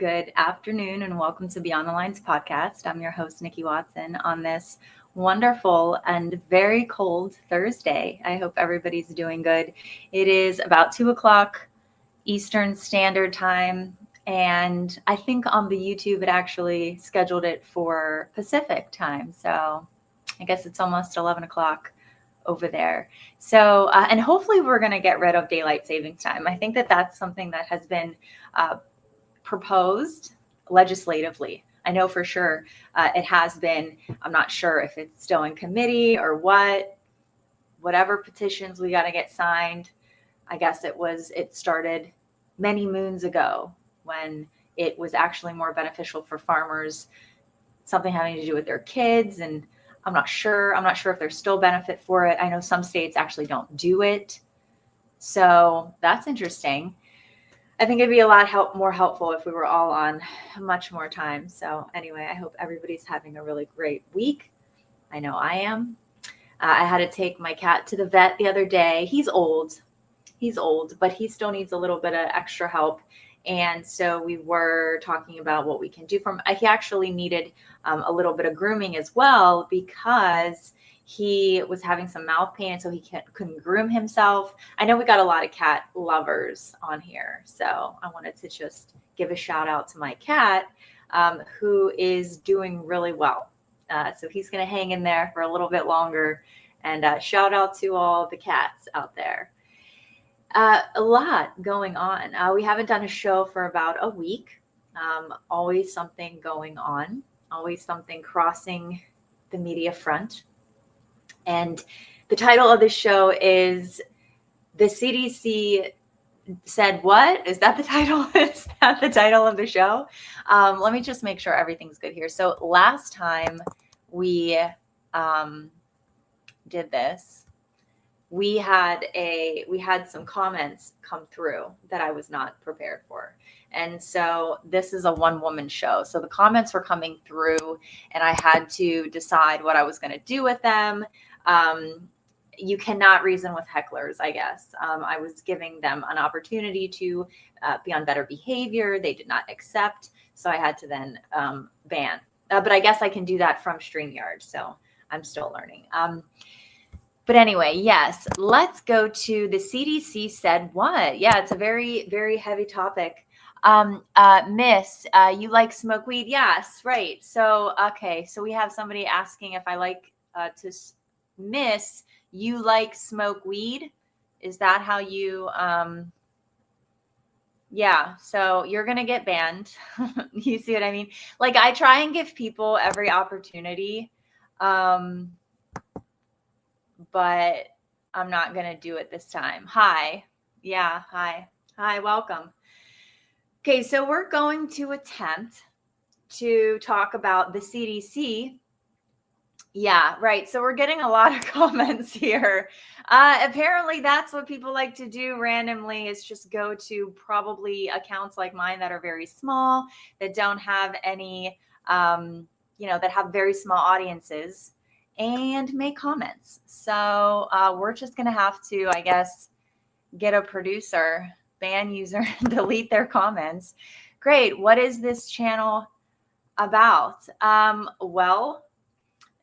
Good afternoon and welcome to Beyond the Lines podcast. I'm your host, Nikki Watson, on this wonderful and very cold Thursday. I hope everybody's doing good. It is about 2 o'clock Eastern Standard Time, and I think on the YouTube it actually scheduled it for Pacific time. So I guess it's almost 11 o'clock over there. So, and hopefully we're going to get rid of daylight savings time. I think that that's something that has been proposed legislatively. I know for sure it has been. I'm not sure if it's still in committee or whatever petitions we got to get signed. I guess it started many moons ago when it was actually more beneficial for farmers, something having to do with their kids. And I'm not sure if there's still benefit for it. I know some states actually don't do it. So that's interesting. I think it'd be a lot more helpful if we were all on much more time. So anyway, I hope everybody's having a really great week. I know I am. I had to take my cat to the vet the other day. He's old, but he still needs a little bit of extra help. And so we were talking about what we can do for him. He actually needed a little bit of grooming as well because he was having some mouth pain, and so he couldn't groom himself. I know we got a lot of cat lovers on here, so I wanted to just give a shout out to my cat who is doing really well. So he's going to hang in there for a little bit longer, and shout out to all the cats out there. A lot going on. We haven't done a show for about a week. Always something going on, always something crossing the media front. And the title of the show is The CDC Said What? Is that the title? Is that the title of the show? Let me just make sure everything's good here. So last time we did this, we had some comments come through that I was not prepared for. And so this is a one-woman show. So the comments were coming through and I had to decide what I was going to do with them. You cannot reason with hecklers, I guess. I was giving them an opportunity to be on better behavior. They did not accept. So I had to then ban. But I guess I can do that from StreamYard. So I'm still learning. But anyway, yes, let's go to the CDC said what? Yeah, it's a very, very heavy topic. Miss, you like smoke weed? Yes, right. So, okay. So we have somebody asking if I like Miss, you like smoke weed? Is that how you, yeah, so you're going to get banned. You see what I mean? Like I try and give people every opportunity. But I'm not going to do it this time. Hi. Yeah. Hi, welcome. Okay. So we're going to attempt to talk about the CDC. Yeah, right. So we're getting a lot of comments here. Apparently that's what people like to do randomly is just go to probably accounts like mine that are very small, that don't have any, that have very small audiences, and make comments. So we're just going to have to, I guess, get a producer, ban user, delete their comments. Great. What is this channel about? Well,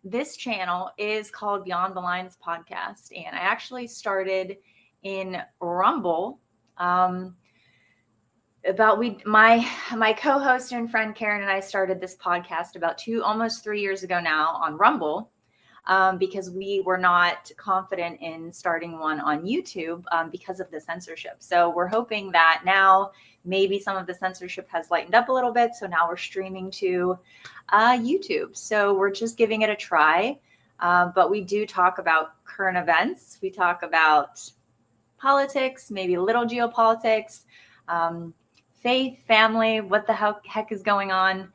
this channel is called Beyond the Lines Podcast, and I actually started in Rumble. My co-host and friend Karen and I started this podcast about almost 3 years ago now on Rumble. Because we were not confident in starting one on YouTube because of the censorship. So we're hoping that now maybe some of the censorship has lightened up a little bit. So now we're streaming to YouTube. So we're just giving it a try. But we do talk about current events. We talk about politics, maybe a little geopolitics, faith, family, what the heck is going on.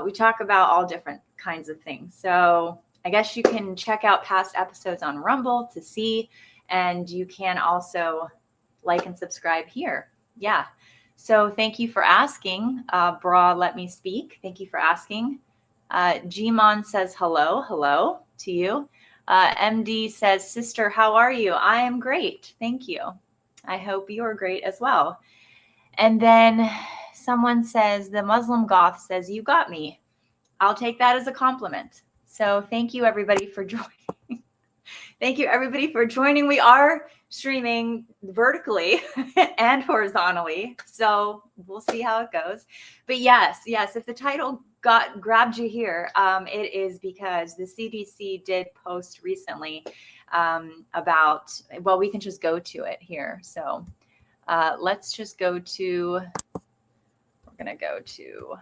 We talk about all different kinds of things. So I guess you can check out past episodes on Rumble to see, and you can also like and subscribe here. Yeah. So thank you for asking. Bra, let me speak. Thank you for asking. Gmon says hello to you. MD says, sister, how are you? I am great. Thank you. I hope you're great as well. And then someone says, the Muslim goth says, you got me. I'll take that as a compliment. So thank you everybody for joining. Thank you everybody for joining. We are streaming vertically and horizontally, so we'll see how it goes. But yes, if the title grabbed you here, it is because the CDC did post recently about, well, we can just go to it here. So let's just go to, we're going to go to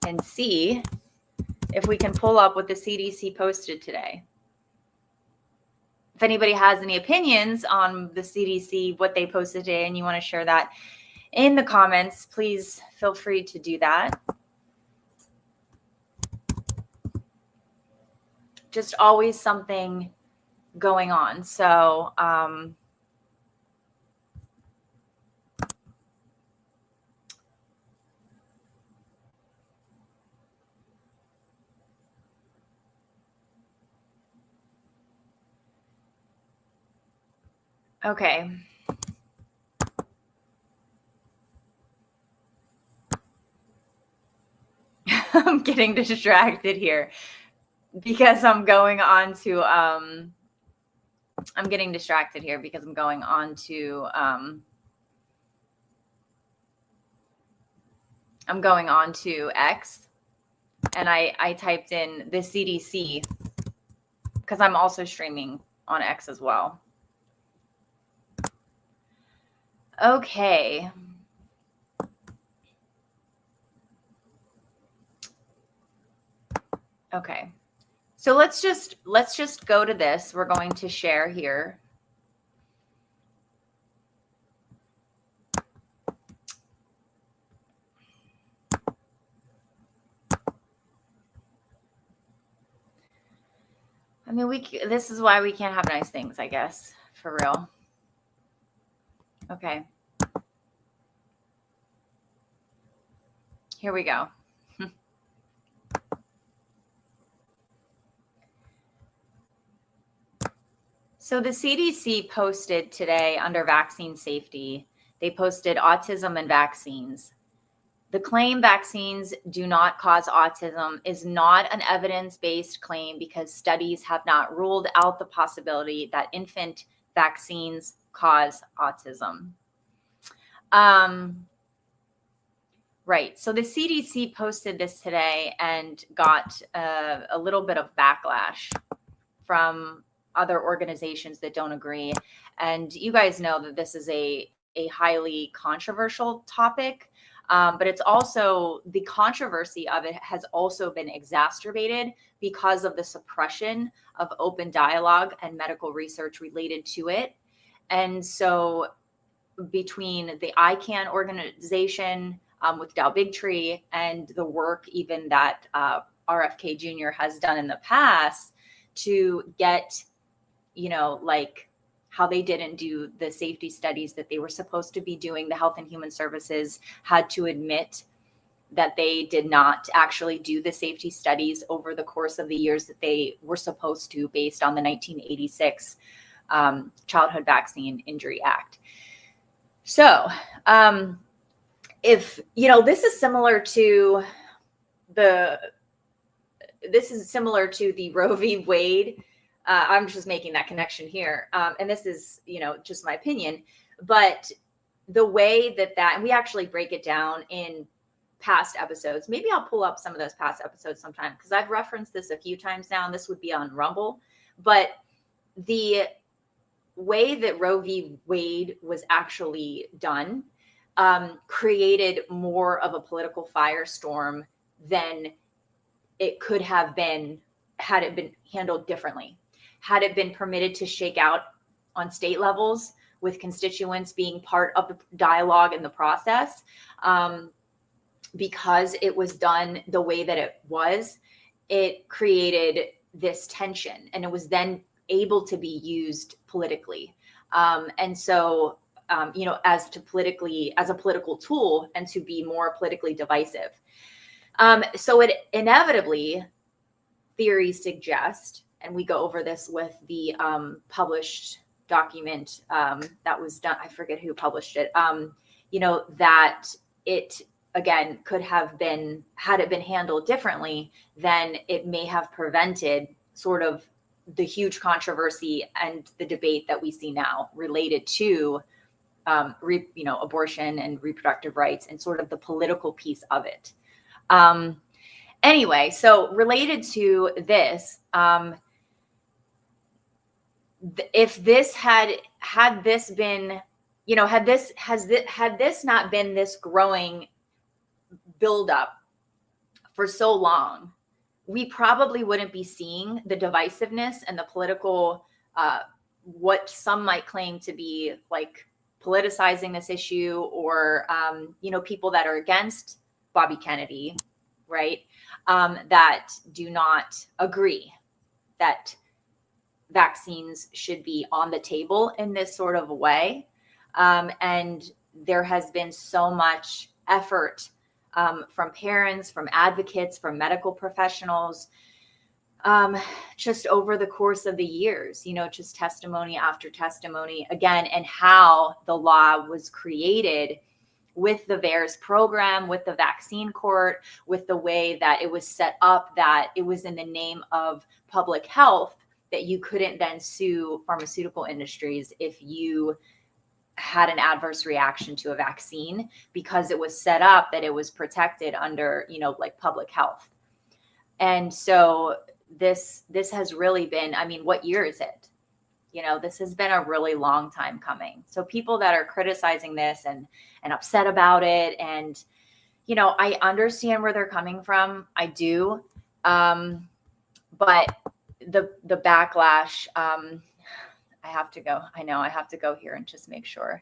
and see if we can pull up what the CDC posted today. If anybody has any opinions on the CDC, what they posted today, and you want to share that in the comments, please feel free to do that. Just always something going on. So, okay. I'm getting distracted here because I'm going on to, I'm getting distracted here because I'm going on to, I'm going on to X, and I typed in the CDC because I'm also streaming on X as well. Okay. Okay. So let's just go to this. We're going to share here. I mean, this is why we can't have nice things, I guess, for real. Okay. Here we go. So the CDC posted today under vaccine safety, they posted autism and vaccines. The claim vaccines do not cause autism is not an evidence-based claim because studies have not ruled out the possibility that infant vaccines cause autism. Right. So the CDC posted this today and got a little bit of backlash from other organizations that don't agree. And you guys know that this is a highly controversial topic, but it's also, the controversy of it has also been exacerbated because of the suppression of open dialogue and medical research related to it. And so between the ICANN organization with Dow Bigtree and the work even that RFK Jr. has done in the past to get, like how they didn't do the safety studies that they were supposed to be doing. The Health and Human Services had to admit that they did not actually do the safety studies over the course of the years that they were supposed to, based on the 1986 Childhood Vaccine Injury Act. So if, this is similar to the Roe v. Wade. I'm just making that connection here. And this is, just my opinion, but the way that, and we actually break it down in past episodes. Maybe I'll pull up some of those past episodes sometime because I've referenced this a few times now, and this would be on Rumble. But the way that Roe v. Wade was actually done created more of a political firestorm than it could have been had it been handled differently. Had it been permitted to shake out on state levels with constituents being part of the dialogue in the process, because it was done the way that it was, it created this tension, and it was then able to be used politically. And so, as a political tool and to be more politically divisive. So it inevitably, theories suggest, and we go over this with the published document that was done. I forget who published it. that it, again, could have been, had it been handled differently, then it may have prevented sort of the huge controversy and the debate that we see now related to abortion and reproductive rights and sort of the political piece of it. Anyway, so related to this, if this had this been, had this not been this growing buildup for so long, we probably wouldn't be seeing the divisiveness and the political, what some might claim to be like politicizing this issue, or, people that are against Bobby Kennedy, right? That do not agree that vaccines should be on the table in this sort of way. And there has been so much effort from parents, from advocates, from medical professionals, just over the course of the years, just testimony after testimony again, and how the law was created with the VAERS program, with the vaccine court, with the way that it was set up, that it was in the name of public health, that you couldn't then sue pharmaceutical industries if you had an adverse reaction to a vaccine, because it was set up that it was protected under, like public health. And so this has really been, what year is it? This has been a really long time coming. So people that are criticizing this and upset about it, and, I understand where they're coming from. I do. But the backlash, I have to go here and just make sure.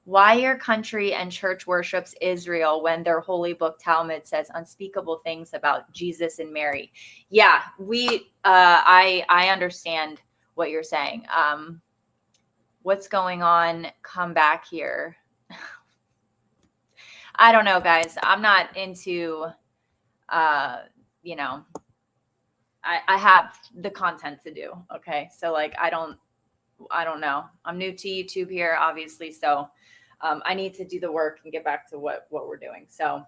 Why your country and church worships Israel when their holy book Talmud says unspeakable things about Jesus and Mary? Yeah, I understand what you're saying. What's going on? Come back here. I don't know, guys. I'm not into, I have the content to do. Okay. So like, I don't know. I'm new to YouTube here, obviously. So I need to do the work and get back to what we're doing. So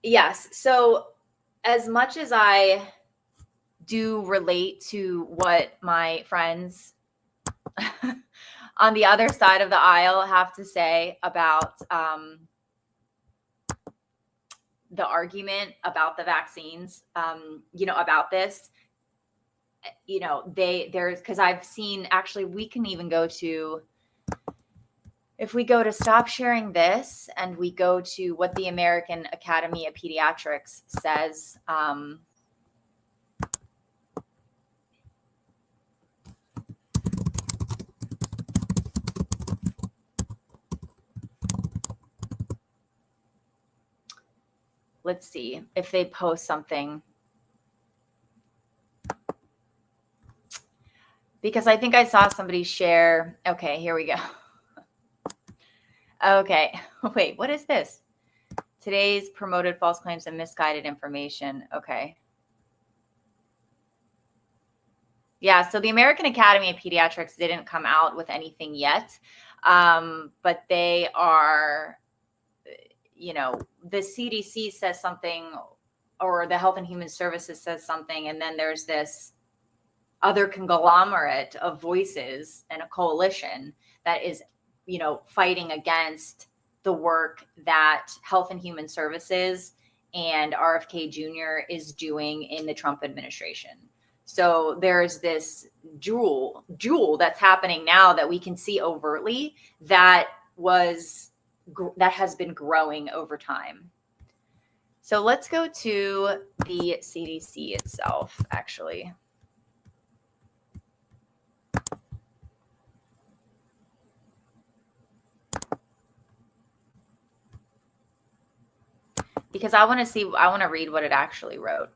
yes. So as much as I do relate to what my friends on the other side of the aisle have to say about the argument about the vaccines, about this, because I've seen, actually, we can even go to, if we go to stop sharing this and we go to what the American Academy of Pediatrics says, let's see if they post something, because I think I saw somebody share. Okay, here we go. Okay, wait, what is this? Today's promoted false claims and misguided information. Okay. Yeah, so the American Academy of Pediatrics didn't come out with anything yet, but they are, the CDC says something, or the Health and Human Services says something, and then there's this other conglomerate of voices and a coalition that is, fighting against the work that Health and Human Services and RFK Jr. is doing in the Trump administration. So there's this jewel that's happening now that we can see overtly that has been growing over time. So let's go to the CDC itself, actually. Because I want to read what it actually wrote.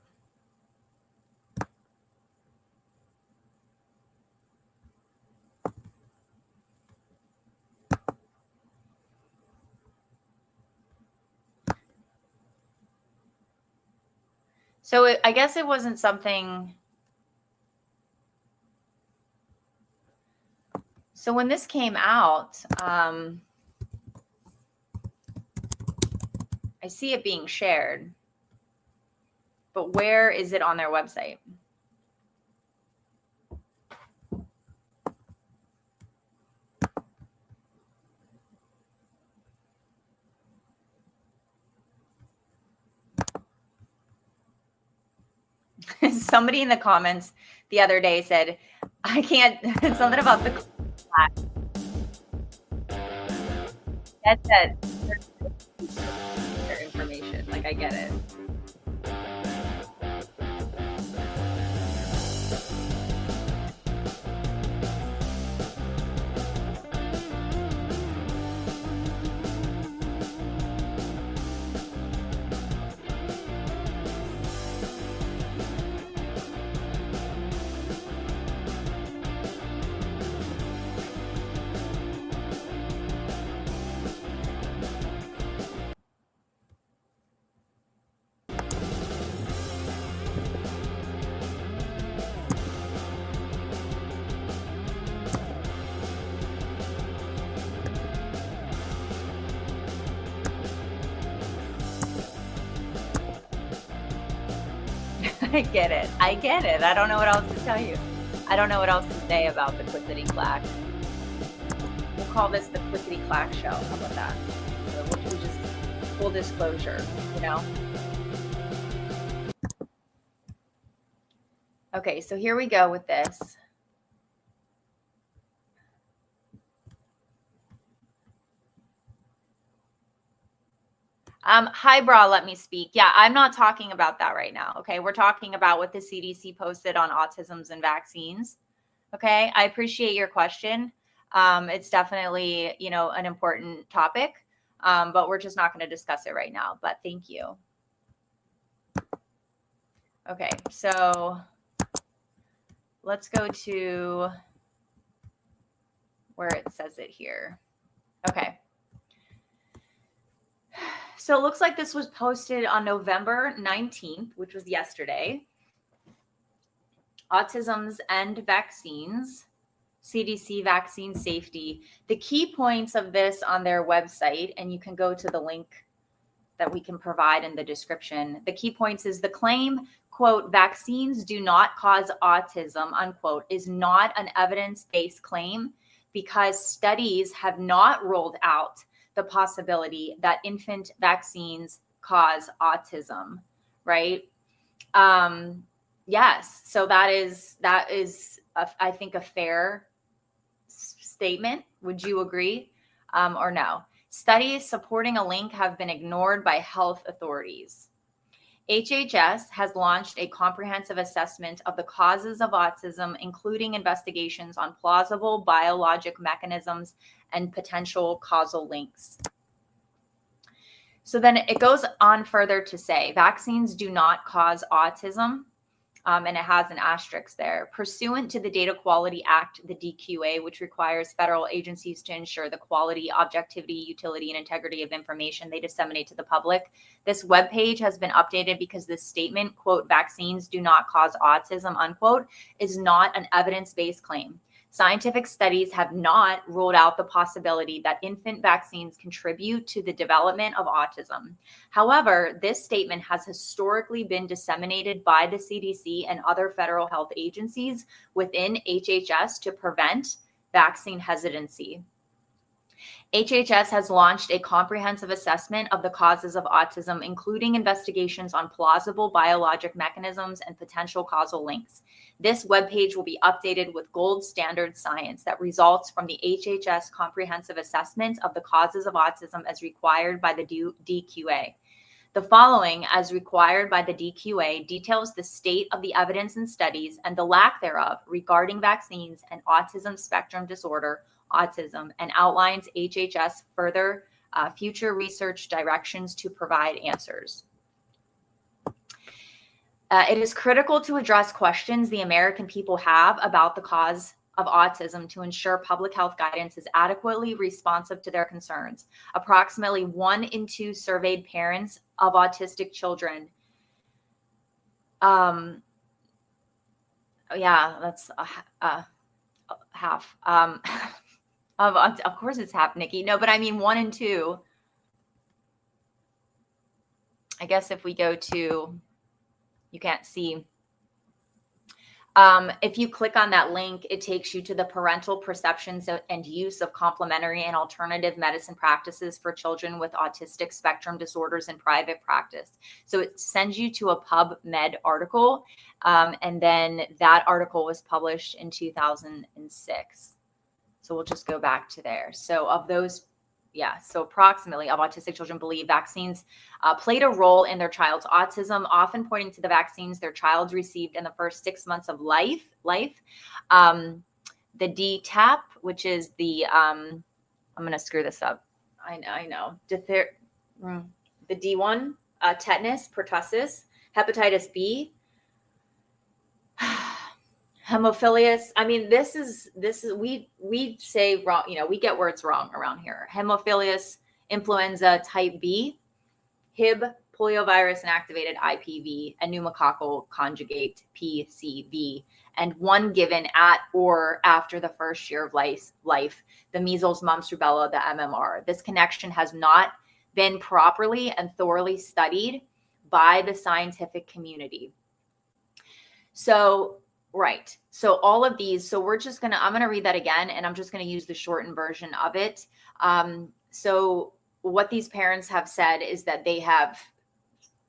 So I guess it wasn't something. So when this came out, I see it being shared, but where is it on their website? Somebody in the comments the other day said, I can't, something about the class. That's their information. Like, I get it. I get it. I get it. I don't know what else to tell you. I don't know what else to say about the clickety clack. We'll call this the clickety clack show. How about that? We'll just full disclosure, you know? Okay, so here we go with this. Hi, Bra, let me speak. Yeah, I'm not talking about that right now. Okay, we're talking about what the CDC posted on autisms and vaccines. Okay, I appreciate your question. It's definitely, you know, an important topic, but we're just not going to discuss it right now. But thank you. Okay, so let's go to where it says it here. Okay. So it looks like this was posted on November 19th, which was yesterday. Autisms and vaccines, CDC vaccine safety. The key points of this on their website, and you can go to the link that we can provide in the description. The key points is the claim, quote, vaccines do not cause autism, unquote, is not an evidence-based claim because studies have not ruled out the possibility that infant vaccines cause autism, right? Yes. So that is I think, a fair statement. Would you agree or no? Studies supporting a link have been ignored by health authorities. HHS has launched a comprehensive assessment of the causes of autism, including investigations on plausible biologic mechanisms and potential causal links. So then it goes on further to say vaccines do not cause autism, and it has an asterisk there. Pursuant to the Data Quality Act, the DQA, which requires federal agencies to ensure the quality, objectivity, utility, and integrity of information they disseminate to the public, this webpage has been updated because this statement, quote, vaccines do not cause autism, unquote, is not an evidence-based claim. Scientific studies have not ruled out the possibility that infant vaccines contribute to the development of autism. However, this statement has historically been disseminated by the CDC and other federal health agencies within HHS to prevent vaccine hesitancy. HHS has launched a comprehensive assessment of the causes of autism, including investigations on plausible biologic mechanisms and potential causal links. This webpage will be updated with gold standard science that results from the HHS comprehensive assessment of the causes of autism as required by the DQA. The following, as required by the DQA, details the state of the evidence and studies and the lack thereof regarding vaccines and autism spectrum disorder, autism, and outlines HHS further future research directions to provide answers. It is critical to address questions the American people have about the cause of autism to ensure public health guidance is adequately responsive to their concerns. Approximately 1 in 2 surveyed parents of autistic children. Yeah, that's half. Of course it's half, Nikki. No, but I mean 1 and 2. I guess if we go to, you can't see. If you click on that link, it takes you to the parental perceptions and use of complementary and alternative medicine practices for children with autistic spectrum disorders in private practice. So it sends you to a PubMed article. And then that article was published in 2006. So we'll just go back to there. So of those, so approximately of autistic children believe vaccines played a role in their child's autism, often pointing to the vaccines their child received in the first 6 months of life. The DTaP, which is the, I'm going to screw this up. I know. The D1, tetanus, pertussis, hepatitis B, hemophilus. I mean, this is we say wrong, we get words wrong around here. Hemophilus influenza type B, Hib, poliovirus inactivated IPV, and pneumococcal conjugate PCV, and one given at or after the first year of life, the measles, mumps, rubella, the MMR. This connection has not been properly and thoroughly studied by the scientific community. So, right. So all of these, so I'm going to read that again, and I'm just going to use the shortened version of it. So what these parents have said is that they have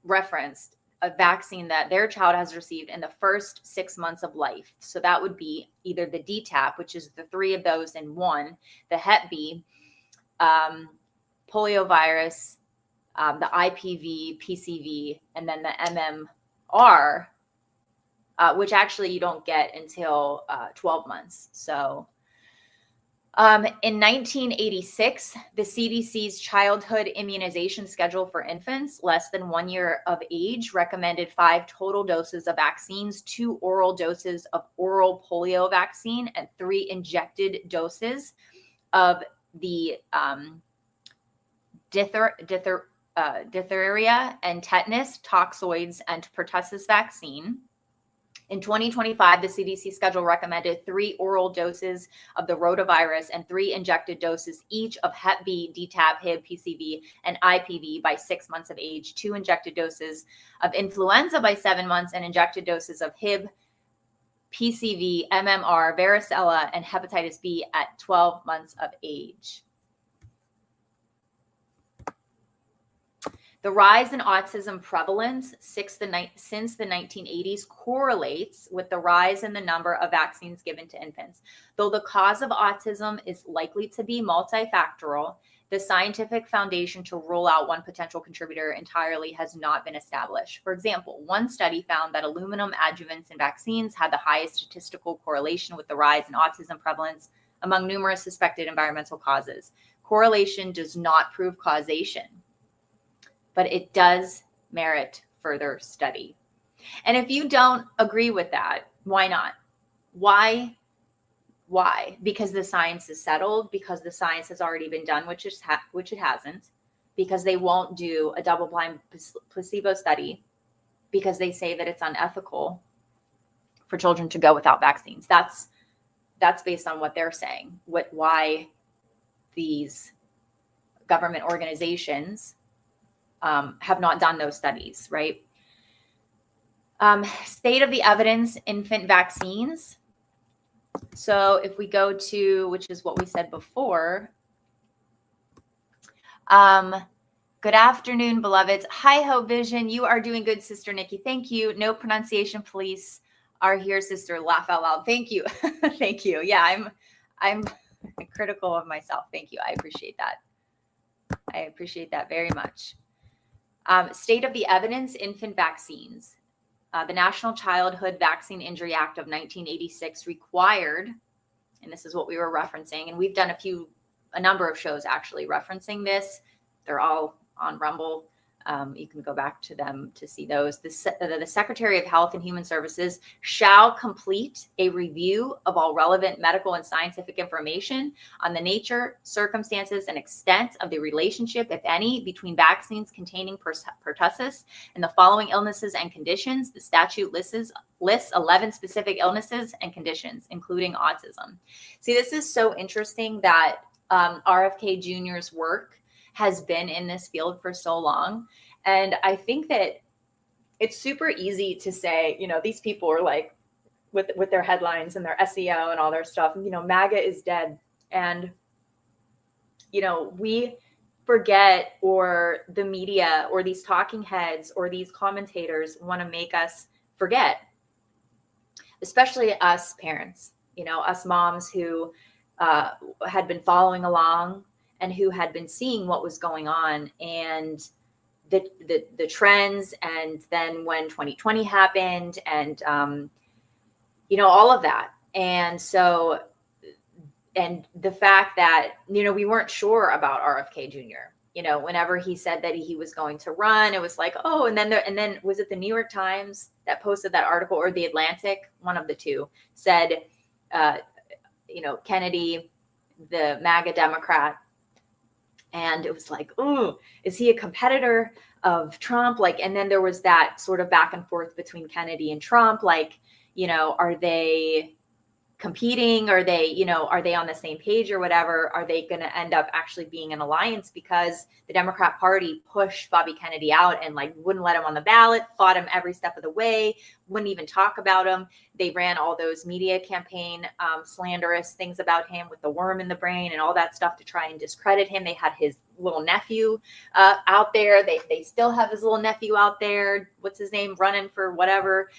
referenced a vaccine that their child has received in the first 6 months of life. So that would be either the DTaP, which is the 3 of those in one, the Hep B, poliovirus, the IPV, PCV, and then the MMR, which actually you don't get until 12 months. So in 1986, the CDC's childhood immunization schedule for infants less than 1 year of age recommended 5 total doses of vaccines, 2 oral doses of oral polio vaccine, and 3 injected doses of the diphtheria and tetanus, toxoids, and pertussis vaccine. In 2025, the CDC schedule recommended 3 oral doses of the rotavirus and 3 injected doses each of Hep B, DTaP, Hib, PCV, and IPV by 6 months of age, 2 injected doses of influenza by 7 months, and injected doses of Hib, PCV, MMR, varicella, and hepatitis B at 12 months of age. The rise in autism prevalence since the 1980s correlates with the rise in the number of vaccines given to infants. Though the cause of autism is likely to be multifactorial, the scientific foundation to rule out one potential contributor entirely has not been established. For example, one study found that aluminum adjuvants in vaccines had the highest statistical correlation with the rise in autism prevalence among numerous suspected environmental causes. Correlation does not prove causation, but it does merit further study. And if you don't agree with that, why not? Why? Because the science is settled, because the science has already been done, which it hasn't, because they won't do a double-blind placebo study, because they say that it's unethical for children to go without vaccines. That's based on what they're saying, why these government organizations have not done those studies, right? State of the evidence, infant vaccines. So if we go to, which is what we said before. Good afternoon, beloveds. Hi ho vision. You are doing good, Sister Nikki. Thank you. No pronunciation police are here, sister. Laugh out loud. Thank you. Thank you. Yeah, I'm critical of myself. Thank you. I appreciate that. I appreciate that very much. State of the evidence, infant vaccines. The National Childhood Vaccine Injury Act of 1986 required, and this is what we were referencing, and we've done a number of shows actually referencing this. They're all on Rumble. You can go back to them to see those. The Secretary of Health and Human Services shall complete a review of all relevant medical and scientific information on the nature, circumstances, and extent of the relationship, if any, between vaccines containing pertussis and the following illnesses and conditions. The statute lists 11 specific illnesses and conditions, including autism. See, this is so interesting that RFK Jr.'s work has been in this field for so long. And I think that it's super easy to say, these people are like with their headlines and their SEO and all their stuff, MAGA is dead. And, we forget, or the media or these talking heads or these commentators want to make us forget, especially us parents, us moms who had been following along and who had been seeing what was going on and the trends. And then when 2020 happened and, all of that. And so, and the fact that, we weren't sure about RFK Jr., whenever he said that he was going to run, it was like, oh, and then was it the New York Times that posted that article, or the Atlantic? One of the two said, Kennedy, the MAGA Democrat. And it was like, oh, is he a competitor of Trump? And then there was that sort of back and forth between Kennedy and Trump. Are they competing? Are they on the same page or whatever? Are they going to end up actually being an alliance? Because the Democrat Party pushed Bobby Kennedy out and wouldn't let him on the ballot, fought him every step of the way, wouldn't even talk about him. They ran all those media campaign slanderous things about him with the worm in the brain and all that stuff to try and discredit him. They had his little nephew out there. They still have his little nephew out there. What's his name? Running for whatever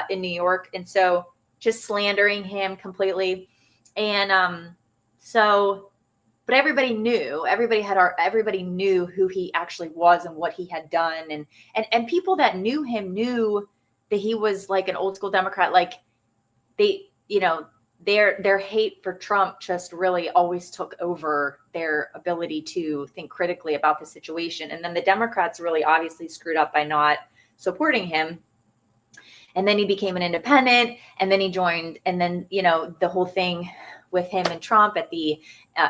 in New York. And so just slandering him completely. And but everybody knew who he actually was and what he had done. And people that knew him knew that he was like an old school Democrat. Their hate for Trump just really always took over their ability to think critically about the situation. And then the Democrats really obviously screwed up by not supporting him. And then he became an independent, and then he joined, and then, the whole thing with him and Trump at the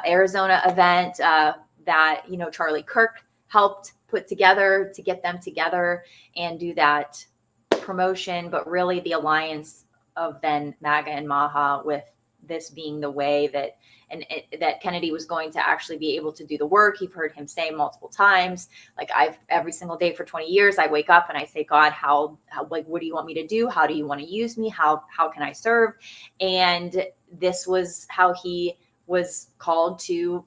Arizona event that, Charlie Kirk helped put together to get them together and do that promotion, but really the alliance of then MAGA and Maha, with this being the way that that Kennedy was going to actually be able to do the work. You've heard him say multiple times, every single day for 20 years, I wake up and I say, God, how what do you want me to do? How do you want to use me? How can I serve? And this was how he was called to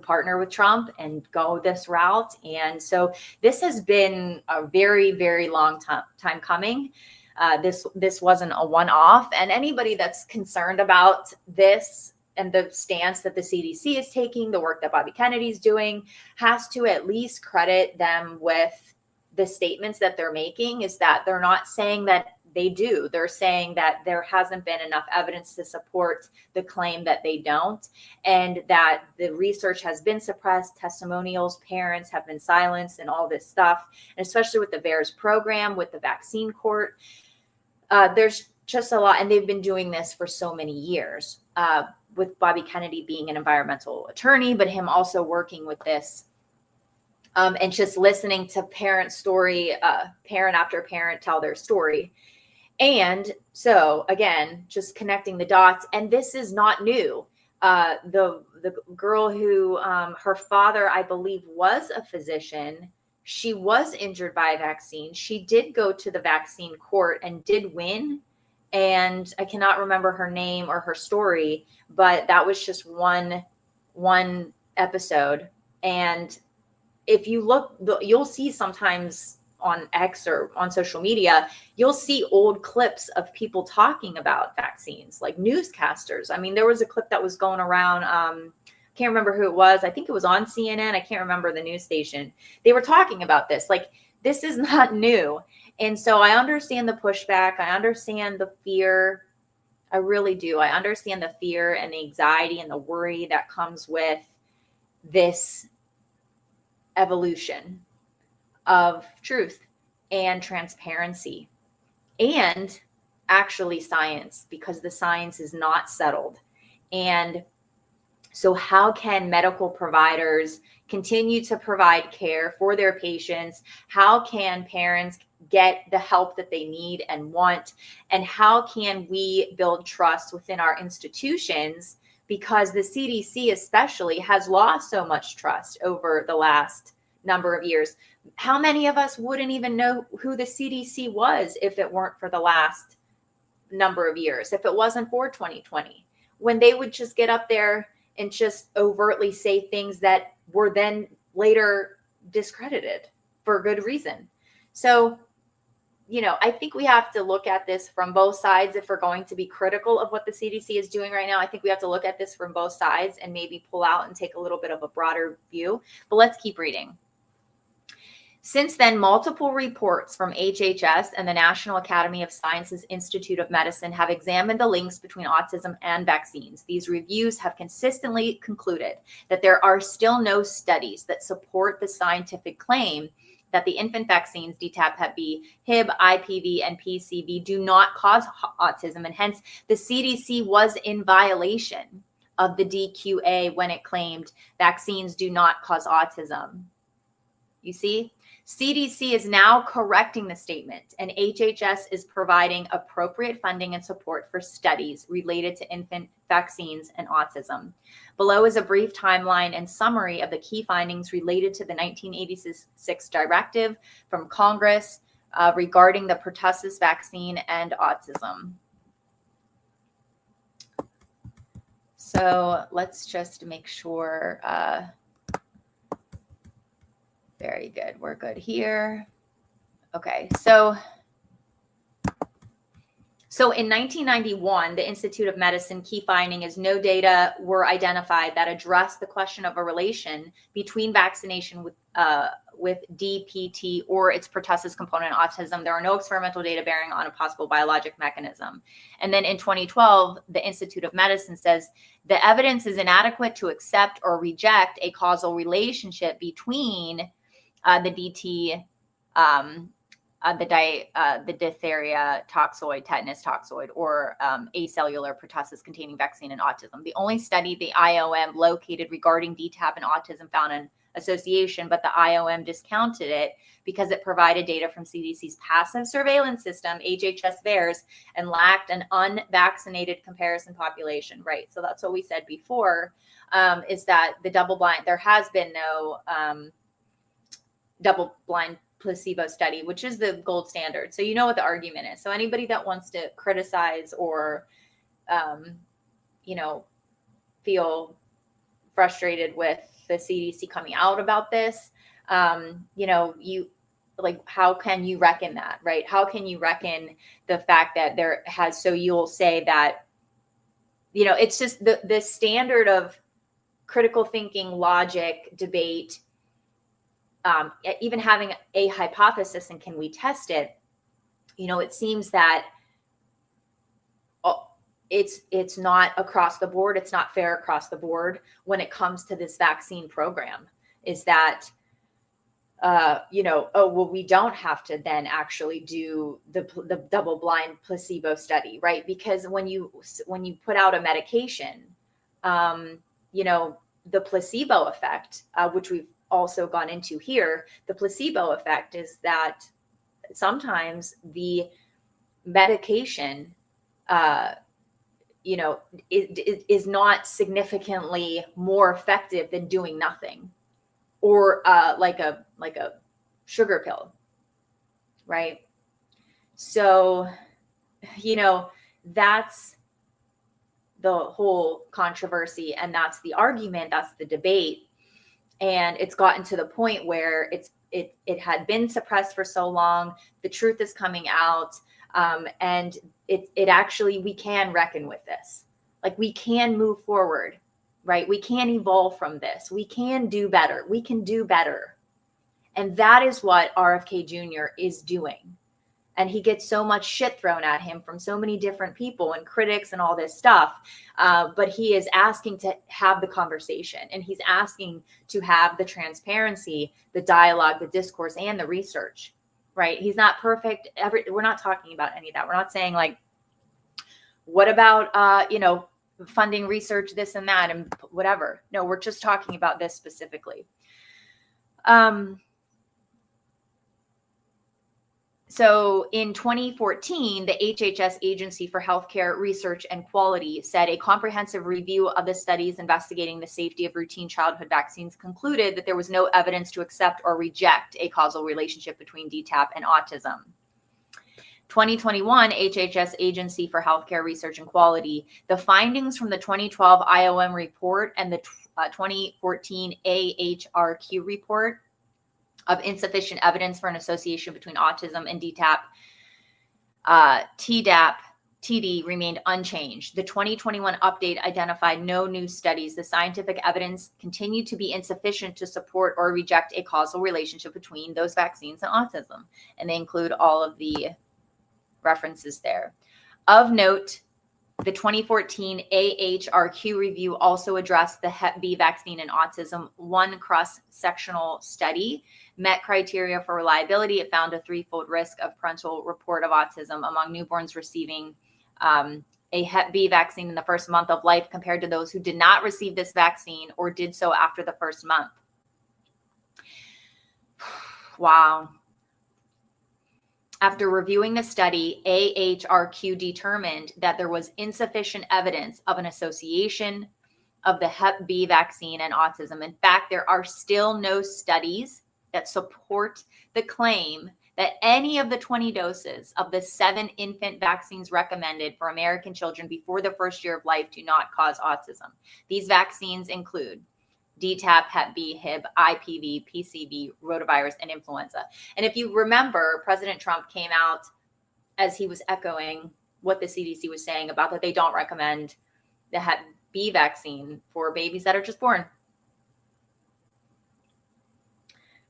partner with Trump and go this route. And so this has been a very, very long time coming. This wasn't a one-off, and anybody that's concerned about this and the stance that the CDC is taking, the work that Bobby Kennedy's doing, has to at least credit them with the statements that they're making, is that they're not saying that they do. They're saying that there hasn't been enough evidence to support the claim that they don't, and that the research has been suppressed, testimonials, parents have been silenced, and all this stuff. And especially with the VAERS program, with the vaccine court, there's just a lot. And they've been doing this for so many years, with Bobby Kennedy being an environmental attorney, but him also working with this. And just listening to parent after parent tell their story. And so, again, just connecting the dots. And this is not new. The girl who, her father, I believe, was a physician. She was injured by a vaccine. She did go to the vaccine court and did win. And I cannot remember her name or her story, but that was just one episode. And if you look, you'll see sometimes on X or on social media, you'll see old clips of people talking about vaccines, like newscasters. I mean, there was a clip that was going around. Can't remember who it was. I think it was on CNN. I can't remember the news station. They were talking about this. This is not new. And so I understand the pushback. I understand the fear. I really do. I understand the fear and the anxiety and the worry that comes with this evolution. of truth and transparency and actually science, because the science is not settled. And so how can medical providers continue to provide care for their patients? How can parents get the help that they need and want? And how can we build trust within our institutions? Because the CDC especially has lost so much trust over the last number of years. How many of us wouldn't even know who the CDC was if it weren't for the last number of years, if it wasn't for 2020, when they would just get up there and just overtly say things that were then later discredited for good reason. So, I think we have to look at this from both sides. If we're going to be critical of what the CDC is doing right now, I think we have to look at this from both sides and maybe pull out and take a little bit of a broader view. But let's keep reading. Since then, multiple reports from HHS and the National Academy of Sciences Institute of Medicine have examined the links between autism and vaccines. These reviews have consistently concluded that there are still no studies that support the scientific claim that the infant vaccines DTaP, Hep B, Hib, IPV, and PCV do not cause autism, and hence the CDC was in violation of the DQA when it claimed vaccines do not cause autism. You see? CDC is now correcting the statement, and HHS is providing appropriate funding and support for studies related to infant vaccines and autism. Below is a brief timeline and summary of the key findings related to the 1986 directive from Congress regarding the pertussis vaccine and autism. So let's just make sure. Very good. We're good here. Okay. So in 1991, the Institute of Medicine key finding is no data were identified that addressed the question of a relation between vaccination with DPT or its pertussis component autism. There are no experimental data bearing on a possible biologic mechanism. And then in 2012, the Institute of Medicine says the evidence is inadequate to accept or reject a causal relationship between the DT, the diphtheria toxoid, tetanus toxoid, or acellular pertussis containing vaccine and autism. The only study the IOM located regarding DTaP and autism found an association, but the IOM discounted it because it provided data from CDC's passive surveillance system, HHS VAERS, and lacked an unvaccinated comparison population, right? So that's what we said before, is that the double-blind, there has been no double-blind placebo study, which is the gold standard. So you know what the argument is. So anybody that wants to criticize or, feel frustrated with the CDC coming out about this, you like, how can you reckon that, right? How can you reckon the fact that there has, so you'll say that, it's just the standard of critical thinking, logic, debate, even having a hypothesis and can we test it, it seems that it's not across the board. It's not fair across the board when it comes to this vaccine program, is that, we don't have to then actually do the double blind placebo study, right? Because when you put out a medication, the placebo effect, which we've also gone into here, the placebo effect is that sometimes the medication, is not significantly more effective than doing nothing, or like a sugar pill, right? So, that's the whole controversy, and that's the argument, that's the debate. And it's gotten to the point where it had been suppressed for so long, the truth is coming out, and it actually, we can reckon with this. Like, we can move forward, right? We can evolve from this. We can do better. We can do better. And that is what RFK Jr. is doing. And he gets so much shit thrown at him from so many different people and critics and all this stuff. But he is asking to have the conversation, and he's asking to have the transparency, the dialogue, the discourse, and the research, right? He's not perfect. We're not talking about any of that. We're not saying like, what about, funding research, this and that, and whatever. No, we're just talking about this specifically. So in 2014, the HHS Agency for Healthcare Research and Quality said a comprehensive review of the studies investigating the safety of routine childhood vaccines concluded that there was no evidence to accept or reject a causal relationship between DTaP and autism. 2021 HHS Agency for Healthcare Research and Quality, the findings from the 2012 IOM report and the 2014 AHRQ report of insufficient evidence for an association between autism and DTaP, Tdap, TD remained unchanged. The 2021 update identified no new studies. The scientific evidence continued to be insufficient to support or reject a causal relationship between those vaccines and autism. And they include all of the references there. Of note, the 2014 AHRQ review also addressed the Hep B vaccine and autism. One cross-sectional study met criteria for reliability. It found a threefold risk of parental report of autism among newborns receiving a Hep B vaccine in the first month of life compared to those who did not receive this vaccine or did so after the first month. Wow. After reviewing the study, AHRQ determined that there was insufficient evidence of an association of the Hep B vaccine and autism. In fact, there are still no studies that support the claim that any of the 20 doses of the 7 infant vaccines recommended for American children before the first year of life do not cause autism. These vaccines include DTaP, Hep B, Hib, IPV, PCV, rotavirus, and influenza. And if you remember, President Trump came out as he was echoing what the CDC was saying about that they don't recommend the Hep B vaccine for babies that are just born.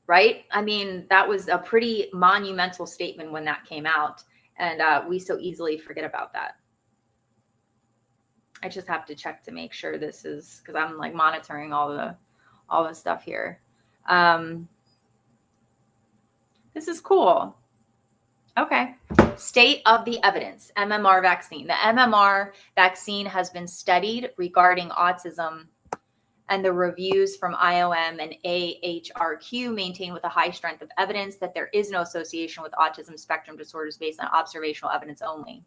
Right? I mean, that was a pretty monumental statement when that came out. And we so easily forget about that. I just have to check to make sure this is, because I'm like monitoring all the stuff here. This is cool. Okay. State of the evidence, MMR vaccine. The MMR vaccine has been studied regarding autism, and the reviews from IOM and AHRQ maintain with a high strength of evidence that there is no association with autism spectrum disorders based on observational evidence only.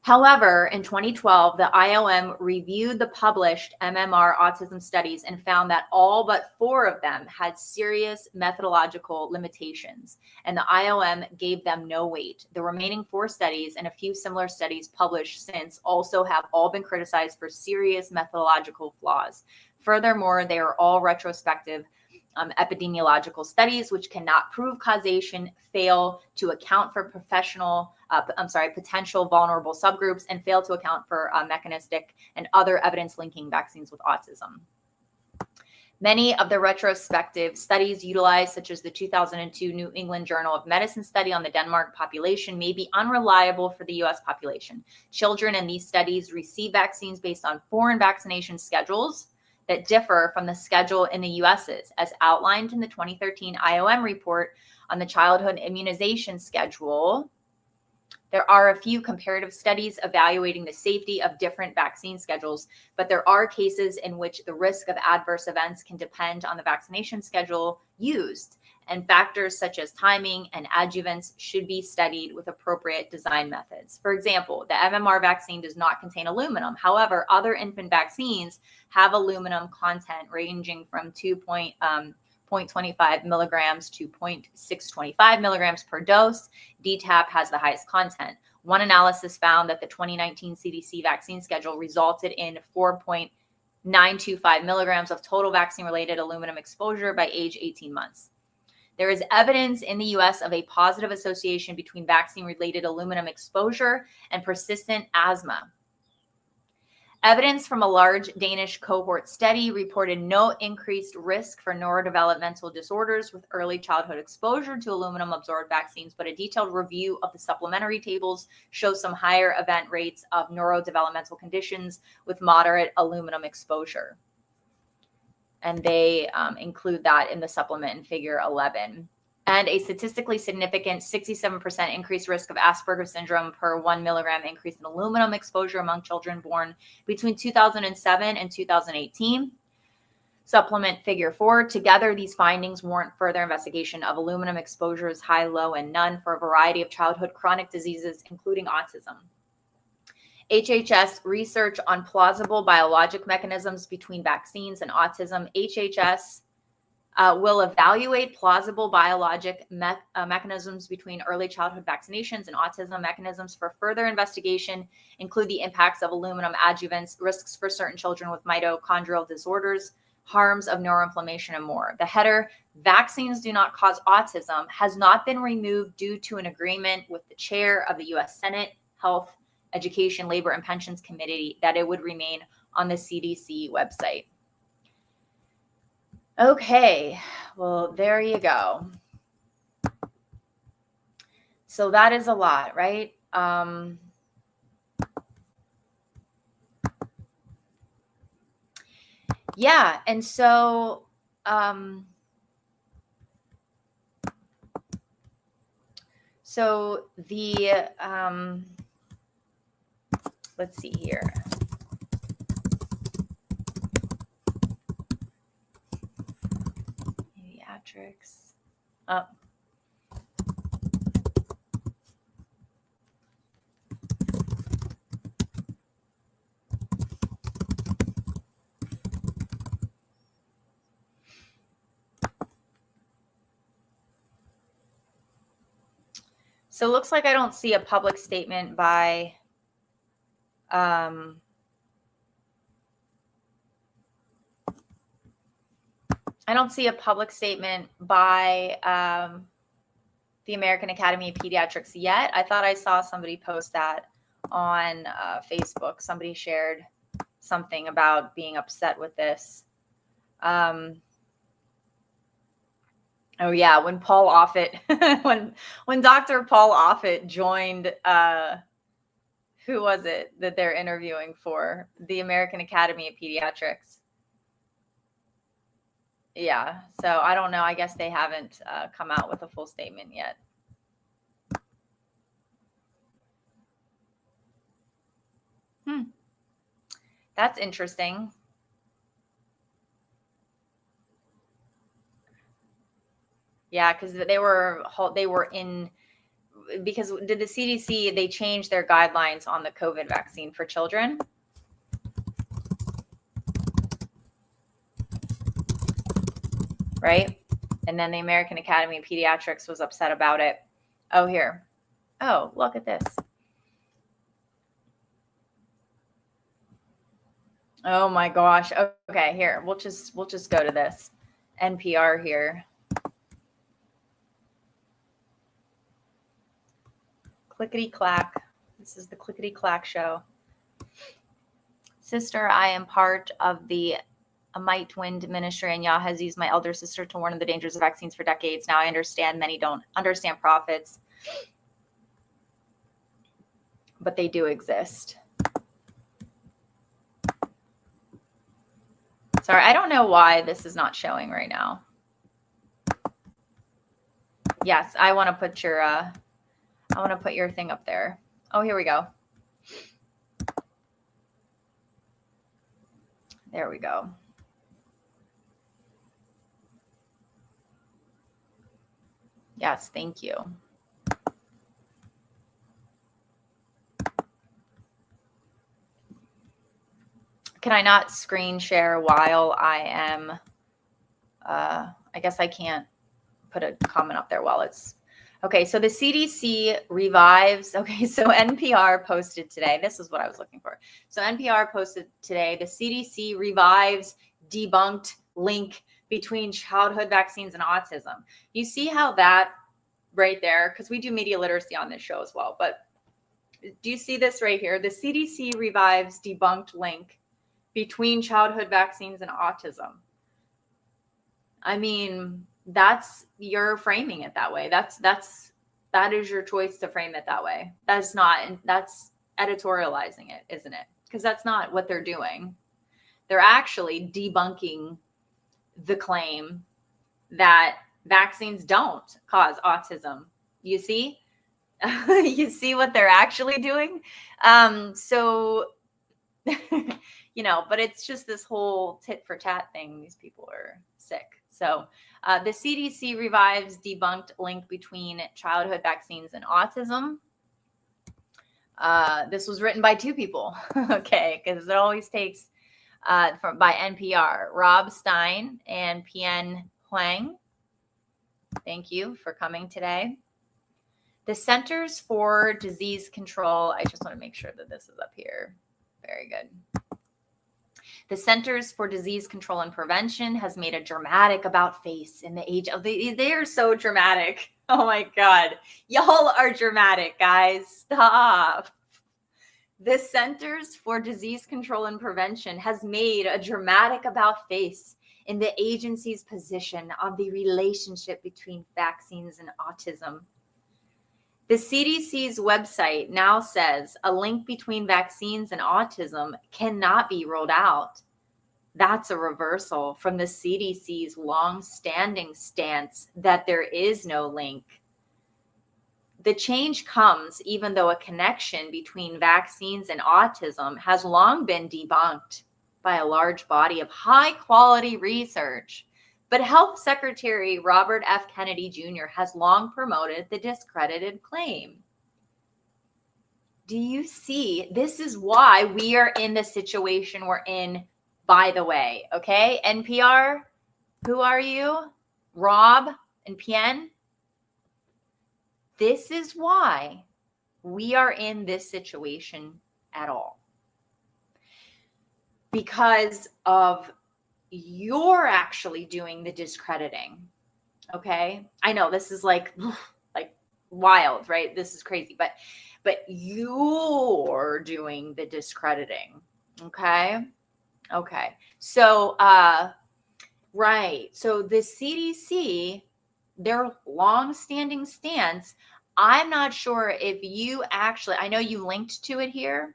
However, in 2012, the IOM reviewed the published MMR autism studies and found that all but 4 of them had serious methodological limitations, and the IOM gave them no weight. The remaining 4 studies and a few similar studies published since also have all been criticized for serious methodological flaws. Furthermore, they are all retrospective epidemiological studies, which cannot prove causation, fail to account for potential vulnerable subgroups, and fail to account for mechanistic and other evidence linking vaccines with autism. Many of the retrospective studies utilized, such as the 2002 New England Journal of Medicine study on the Denmark population, may be unreliable for the U.S. population. Children in these studies receive vaccines based on foreign vaccination schedules that differ from the schedule in the U.S.'s, as outlined in the 2013 IOM report on the childhood immunization schedule. There are a few comparative studies evaluating the safety of different vaccine schedules, but there are cases in which the risk of adverse events can depend on the vaccination schedule used, and factors such as timing and adjuvants should be studied with appropriate design methods. For example, the MMR vaccine does not contain aluminum. However, other infant vaccines have aluminum content ranging from 0.25 milligrams to 0.625 milligrams per dose. DTaP has the highest content. One analysis found that the 2019 CDC vaccine schedule resulted in 4.925 milligrams of total vaccine-related aluminum exposure by age 18 months. There is evidence in the U.S. of a positive association between vaccine-related aluminum exposure and persistent asthma. Evidence from a large Danish cohort study reported no increased risk for neurodevelopmental disorders with early childhood exposure to aluminum-absorbed vaccines, but a detailed review of the supplementary tables shows some higher event rates of neurodevelopmental conditions with moderate aluminum exposure. And they include that in the supplement in figure 11. And a statistically significant 67% increased risk of Asperger's syndrome per 1 milligram increase in aluminum exposure among children born between 2007 and 2018. Supplement figure 4. Together, these findings warrant further investigation of aluminum exposures, high, low, and none for a variety of childhood chronic diseases, including autism. HHS research on plausible biologic mechanisms between vaccines and autism. HHS will evaluate plausible biologic mechanisms between early childhood vaccinations and autism. Mechanisms for further investigation include the impacts of aluminum adjuvants, risks for certain children with mitochondrial disorders, harms of neuroinflammation, and more. The header, "Vaccines do not cause autism," has not been removed due to an agreement with the chair of the U.S. Senate Health, Education, Labor, and Pensions Committee that it would remain on the CDC website. Okay, well, there you go. So that is a lot, right? Yeah, and so the let's see here. Pediatrics. So it looks like I don't see a public statement by the American Academy of Pediatrics yet. I thought I saw somebody post that on Facebook. Somebody shared something about being upset with this. Oh yeah, when Paul Offit, when Dr. Paul Offit joined, who was it that they're interviewing for? The American Academy of Pediatrics. Yeah, so I don't know. I guess they haven't come out with a full statement yet. That's interesting. Yeah, because they were in, because did the CDC, they changed their guidelines on the COVID vaccine for children. Right? And then the American Academy of Pediatrics was upset about it. Oh, here. Oh, look at this. Oh my gosh. Okay, here. We'll just go to this. NPR here. Clickety clack. This is the clickety clack show. Sister, I am part of the Might Wind ministry, and Yah has used my elder sister to warn of the dangers of vaccines for decades. Now I understand many don't understand profits, but they do exist. Sorry, I don't know why this is not showing right now. Yes, I want to put your thing up there. Oh, here we go. There we go. Yes, thank you. Can I not screen share while I am, I guess I can't put a comment up there while it's, okay, so the CDC revives, okay, so NPR posted today, this is what I was looking for. So NPR posted today, the CDC revives debunked link between childhood vaccines and autism. You see how that right there, because we do media literacy on this show as well, but do you see this right here? The CDC revives debunked link between childhood vaccines and autism. I mean, you're framing it that way. That is your choice to frame it that way. That's editorializing it, isn't it? Because that's not what they're doing. They're actually debunking the claim that vaccines don't cause autism. You see? You see what they're actually doing? So, but it's just this whole tit for tat thing. These people are sick. So the CDC revives debunked link between childhood vaccines and autism. This was written by two people, okay, because it always takes by NPR, Rob Stein and Pian Huang. Thank you for coming today. The Centers for Disease Control. I just want to make sure that this is up here. Very good. The Centers for Disease Control and Prevention has made a dramatic about face in the age of they are so dramatic. Oh my God. Y'all are dramatic, guys. Stop. The Centers for Disease Control and Prevention has made a dramatic about face in the agency's position on the relationship between vaccines and autism. The CDC's website now says a link between vaccines and autism cannot be ruled out. That's a reversal from the CDC's long-standing stance that there is no link. The change comes even though a connection between vaccines and autism has long been debunked by a large body of high-quality research. But Health Secretary Robert F. Kennedy Jr. has long promoted the discredited claim. Do you see? This is why we are in the situation we're in, by the way. Okay, NPR, who are you? Rob and Pian? This is why we are in this situation at all. Because of you're actually doing the discrediting. Okay. I know this is like wild, right? This is crazy, but you're doing the discrediting. Okay. So, right. So the CDC, their long-standing stance, I'm not sure if you actually, I know you linked to it here.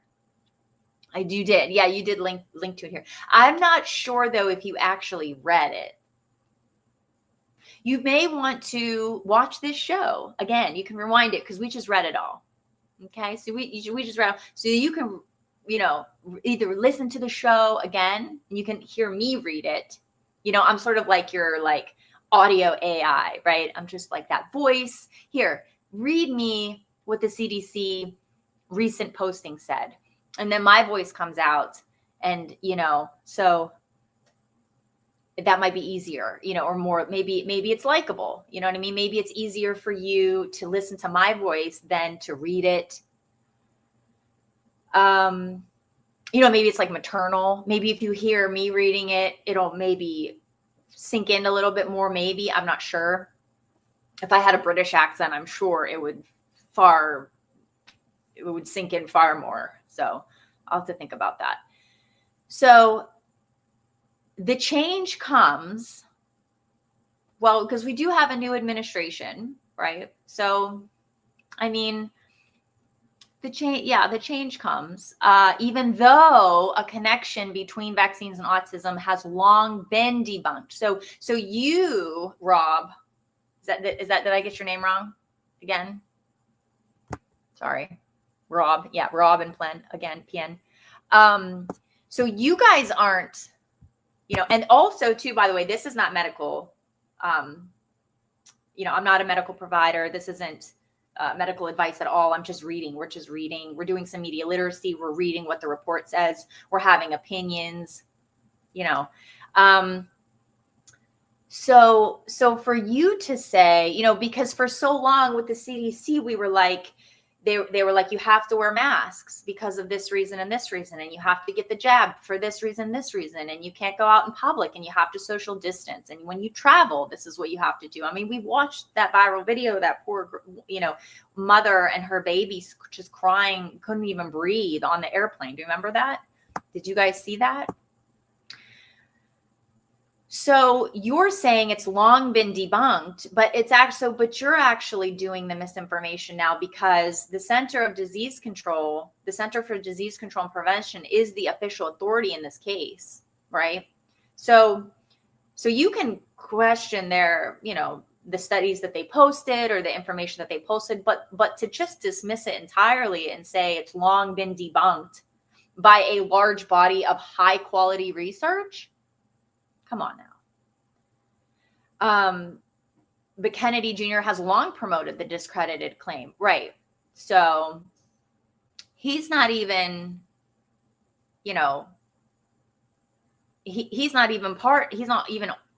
You did. Yeah, you did link to it here. I'm not sure, though, if you actually read it. You may want to watch this show. Again, you can rewind it because we just read it all. Okay, so we just read it. So you can, either listen to the show again, and you can hear me read it. I'm sort of like your audio AI, right? I'm just like that voice. Here, read me what the CDC recent posting said. And then my voice comes out and, so that might be easier, or more, maybe it's likable, you know what I mean? Maybe it's easier for you to listen to my voice than to read it. Maybe it's like maternal. Maybe if you hear me reading it, it'll maybe sink in a little bit more. Maybe, I'm not sure. If I had a British accent, I'm sure it would sink in far more. So I'll have to think about that. So the change comes, because we do have a new administration, right? So, the change comes, even though a connection between vaccines and autism has long been debunked. So you, Rob, did I get your name wrong again? Sorry. Rob. Yeah, Rob and Pian. So you guys aren't, and also too, by the way, this is not medical. I'm not a medical provider. This isn't medical advice at all. I'm just reading. We're just reading. We're doing some media literacy. We're reading what the report says. We're having opinions, So for you to say, because for so long with the CDC, we were like, they were like, you have to wear masks because of this reason and this reason, and you have to get the jab for this reason, and you can't go out in public, and you have to social distance, and when you travel, this is what you have to do. I mean, we watched that viral video, that poor, mother and her baby just crying, couldn't even breathe on the airplane. Do you remember that? Did you guys see that? So you're saying it's long been debunked, but you're actually doing the misinformation now, because the Center for Disease Control and Prevention is the official authority in this case, right? So you can question their, the studies that they posted or the information that they posted, but to just dismiss it entirely and say it's long been debunked by a large body of high quality research. Come on now. But Kennedy Jr. has long promoted the discredited claim. Right. So he's not even, he's not even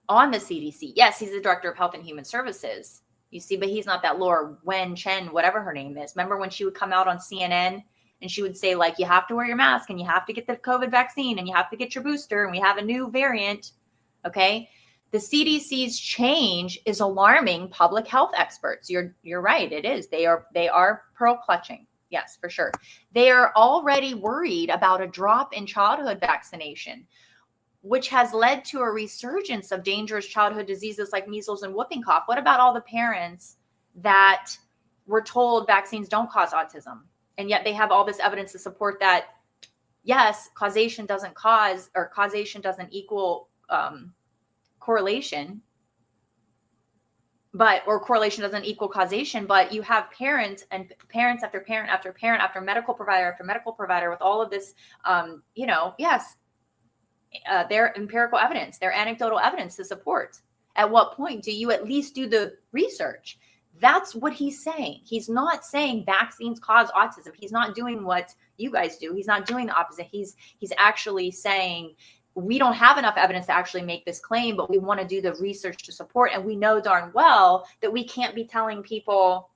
on the CDC. Yes, he's the director of Health and Human Services, you see, but he's not that Laura Wen Chen, whatever her name is. Remember when she would come out on CNN and she would say, like, you have to wear your mask and you have to get the COVID vaccine and you have to get your booster and we have a new variant. Okay. The CDC's change is alarming public health experts. You're right. It is. They are pearl clutching. Yes, for sure. They are already worried about a drop in childhood vaccination, which has led to a resurgence of dangerous childhood diseases like measles and whooping cough. What about all the parents that were told vaccines don't cause autism? And yet they have all this evidence to support that, yes, causation doesn't equal correlation, or correlation doesn't equal causation, but you have parents after parent after parent after medical provider with all of this, their empirical evidence, their anecdotal evidence to support. At what point do you at least do the research? That's what he's saying. He's not saying vaccines cause autism. He's not doing what you guys do. He's not doing the opposite. He's actually saying, we don't have enough evidence to actually make this claim, but we want to do the research to support. And we know darn well that we can't be telling people.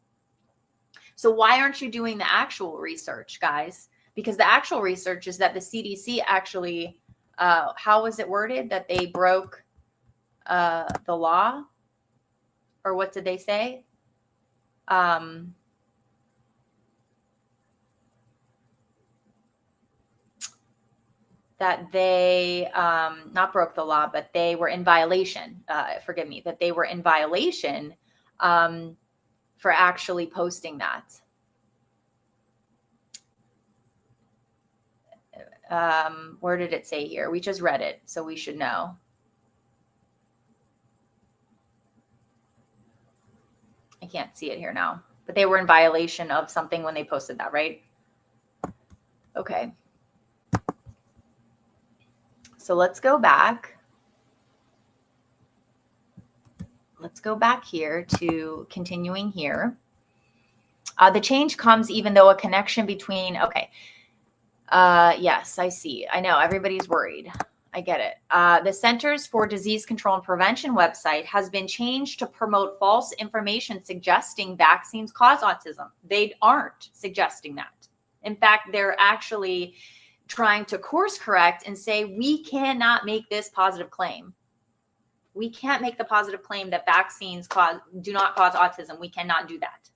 So why aren't you doing the actual research, guys? Because the actual research is that the CDC actually, how was it worded? That they broke the law? Or what did they say? That they not broke the law, but they were in violation. That they were in violation for actually posting that. Where did it say here? We just read it, so we should know. I can't see it here now, but they were in violation of something when they posted that, right? Okay. So let's go back. Let's go back here to continuing here. The change comes even though a connection between, yes, I see. I know everybody's worried. I get it. The Centers for Disease Control and Prevention website has been changed to promote false information suggesting vaccines cause autism. They aren't suggesting that. In fact, they're actually trying to course correct and say, we cannot make this positive claim. We can't make the positive claim that vaccines do not cause autism. We cannot do that.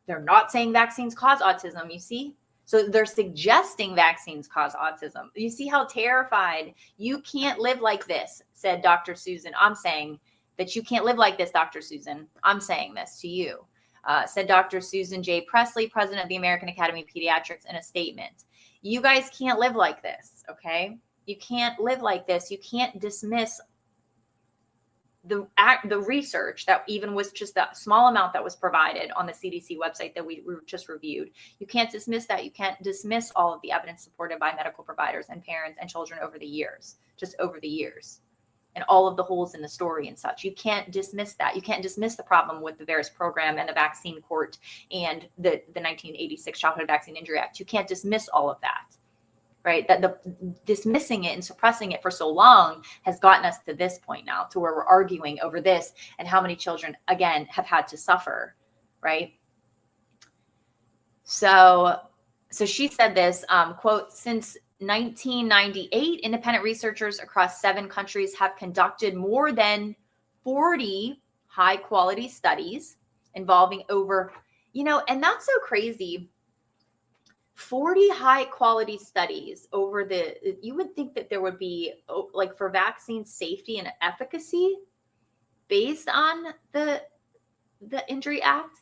They're not saying vaccines cause autism, you see? So they're suggesting vaccines cause autism. You see how terrified? You can't live like this, said Dr. Susan. I'm saying that you can't live like this, Dr. Susan. I'm saying this to you, said Dr. Susan J. Presley, president of the American Academy of Pediatrics, in a statement. You guys can't live like this, okay? You can't live like this. You can't dismiss the research that even was just that small amount that was provided on the CDC website that we just reviewed. You can't dismiss that. You can't dismiss all of the evidence supported by medical providers and parents and children over the years, and all of the holes in the story and such. You can't dismiss that. You can't dismiss the problem with the VAERS program and the vaccine court and the 1986 Childhood Vaccine Injury Act. You can't dismiss all of that, right? That the dismissing it and suppressing it for so long has gotten us to this point now, to where we're arguing over this and how many children, again, have had to suffer, right? So she said this, quote, since 1998, independent researchers across 7 countries have conducted more than 40 high quality studies involving over, and that's so crazy. 40 high quality studies over you would think that there would be, like, for vaccine safety and efficacy based on the Injury Act,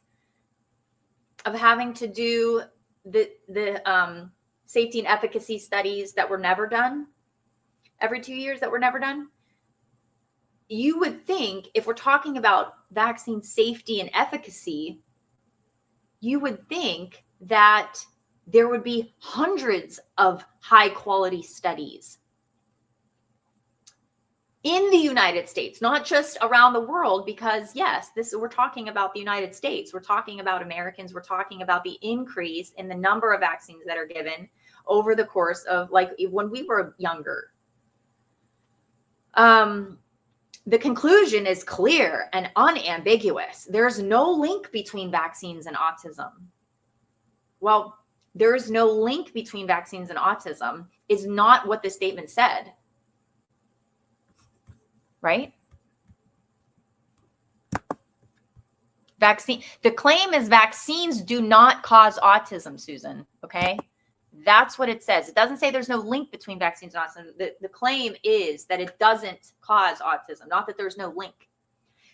of having to do the safety and efficacy studies that were never done every 2 years, that were never done. You would think, if we're talking about vaccine safety and efficacy, you would think that there would be hundreds of high quality studies in the United States, not just around the world, because yes, we're talking about the United States. We're talking about Americans. We're talking about the increase in the number of vaccines that are given over the course of, like, when we were younger. The conclusion is clear and unambiguous. There's no link between vaccines and autism. Well, there's no link between vaccines and autism is not what the statement said. Right? The claim is vaccines do not cause autism, Susan. Okay. That's what it says. It doesn't say there's no link between vaccines and autism. The claim is that it doesn't cause autism, not that there's no link.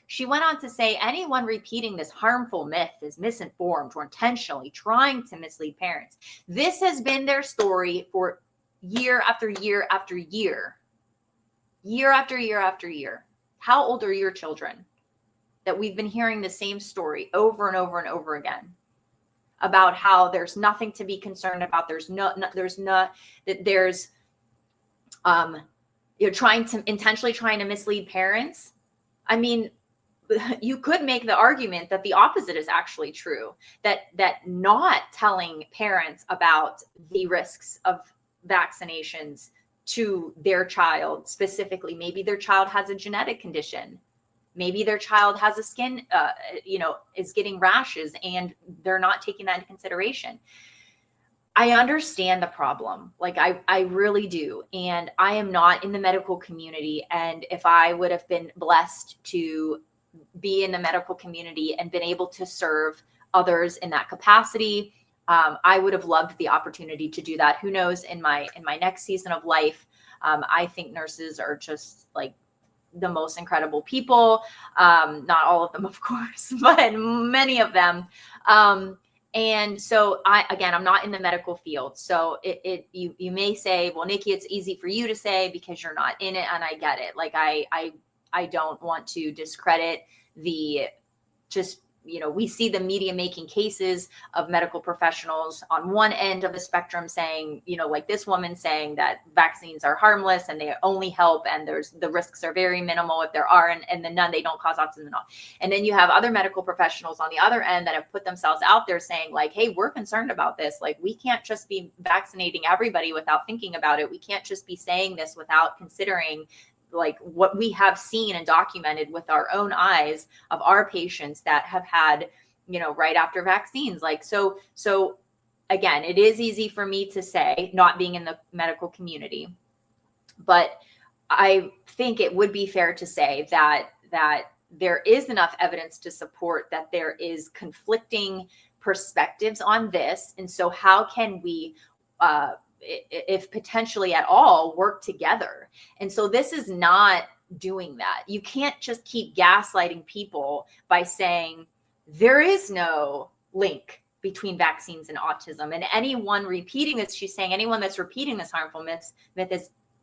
She went on to say, anyone repeating this harmful myth is misinformed or intentionally trying to mislead parents. This has been their story for year after year after year. Year after year after year. How old are your children that we've been hearing the same story over and over and over again about how there's nothing to be concerned about? You're intentionally trying to mislead parents. I mean, you could make the argument that the opposite is actually true, that not telling parents about the risks of vaccinations to their child specifically. Maybe their child has a genetic condition. Maybe their child has a skin, is getting rashes, and they're not taking that into consideration. I understand the problem. Like, I really do. And I am not in the medical community. And if I would have been blessed to be in the medical community and been able to serve others in that capacity, I would have loved the opportunity to do that. Who knows, in my next season of life, I think nurses are just like the most incredible people. Not all of them, of course, but many of them. And so I'm not in the medical field. So you may say, well, Nikki, it's easy for you to say because you're not in it. And I get it. Like, I don't want to discredit we see the media making cases of medical professionals on one end of the spectrum saying, like this woman saying that vaccines are harmless and they only help, and the risks are very minimal if there are, and then none, they don't cause autism at all. And then you have other medical professionals on the other end that have put themselves out there saying, like, hey, we're concerned about this. Like, we can't just be vaccinating everybody without thinking about it. We can't just be saying this without considering like what we have seen and documented with our own eyes of our patients that have had, right after vaccines. Like, so again, it is easy for me to say, not being in the medical community, but I think it would be fair to say that there is enough evidence to support that there is conflicting perspectives on this. And so how can we, if potentially at all, work together? And so this is not doing that. You can't just keep gaslighting people by saying there is no link between vaccines and autism. And anyone repeating this, she's saying anyone that's repeating this harmful myth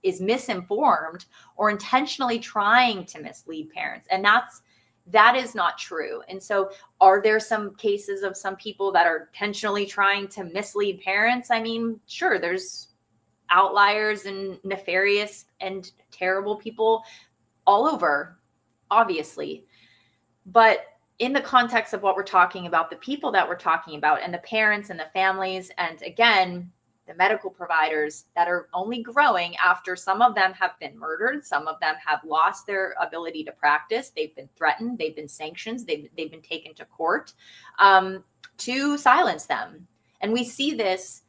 is misinformed or intentionally trying to mislead parents. And that is not true. And so are there some cases of some people that are intentionally trying to mislead parents? I mean, sure, there's outliers and nefarious and terrible people all over, obviously. But in the context of what we're talking about, the people that we're talking about, and the parents and the families, and again, the medical providers that are only growing after some of them have been murdered. Some of them have lost their ability to practice. They've been threatened. They've been sanctioned. They've been taken to court to silence them. And we see this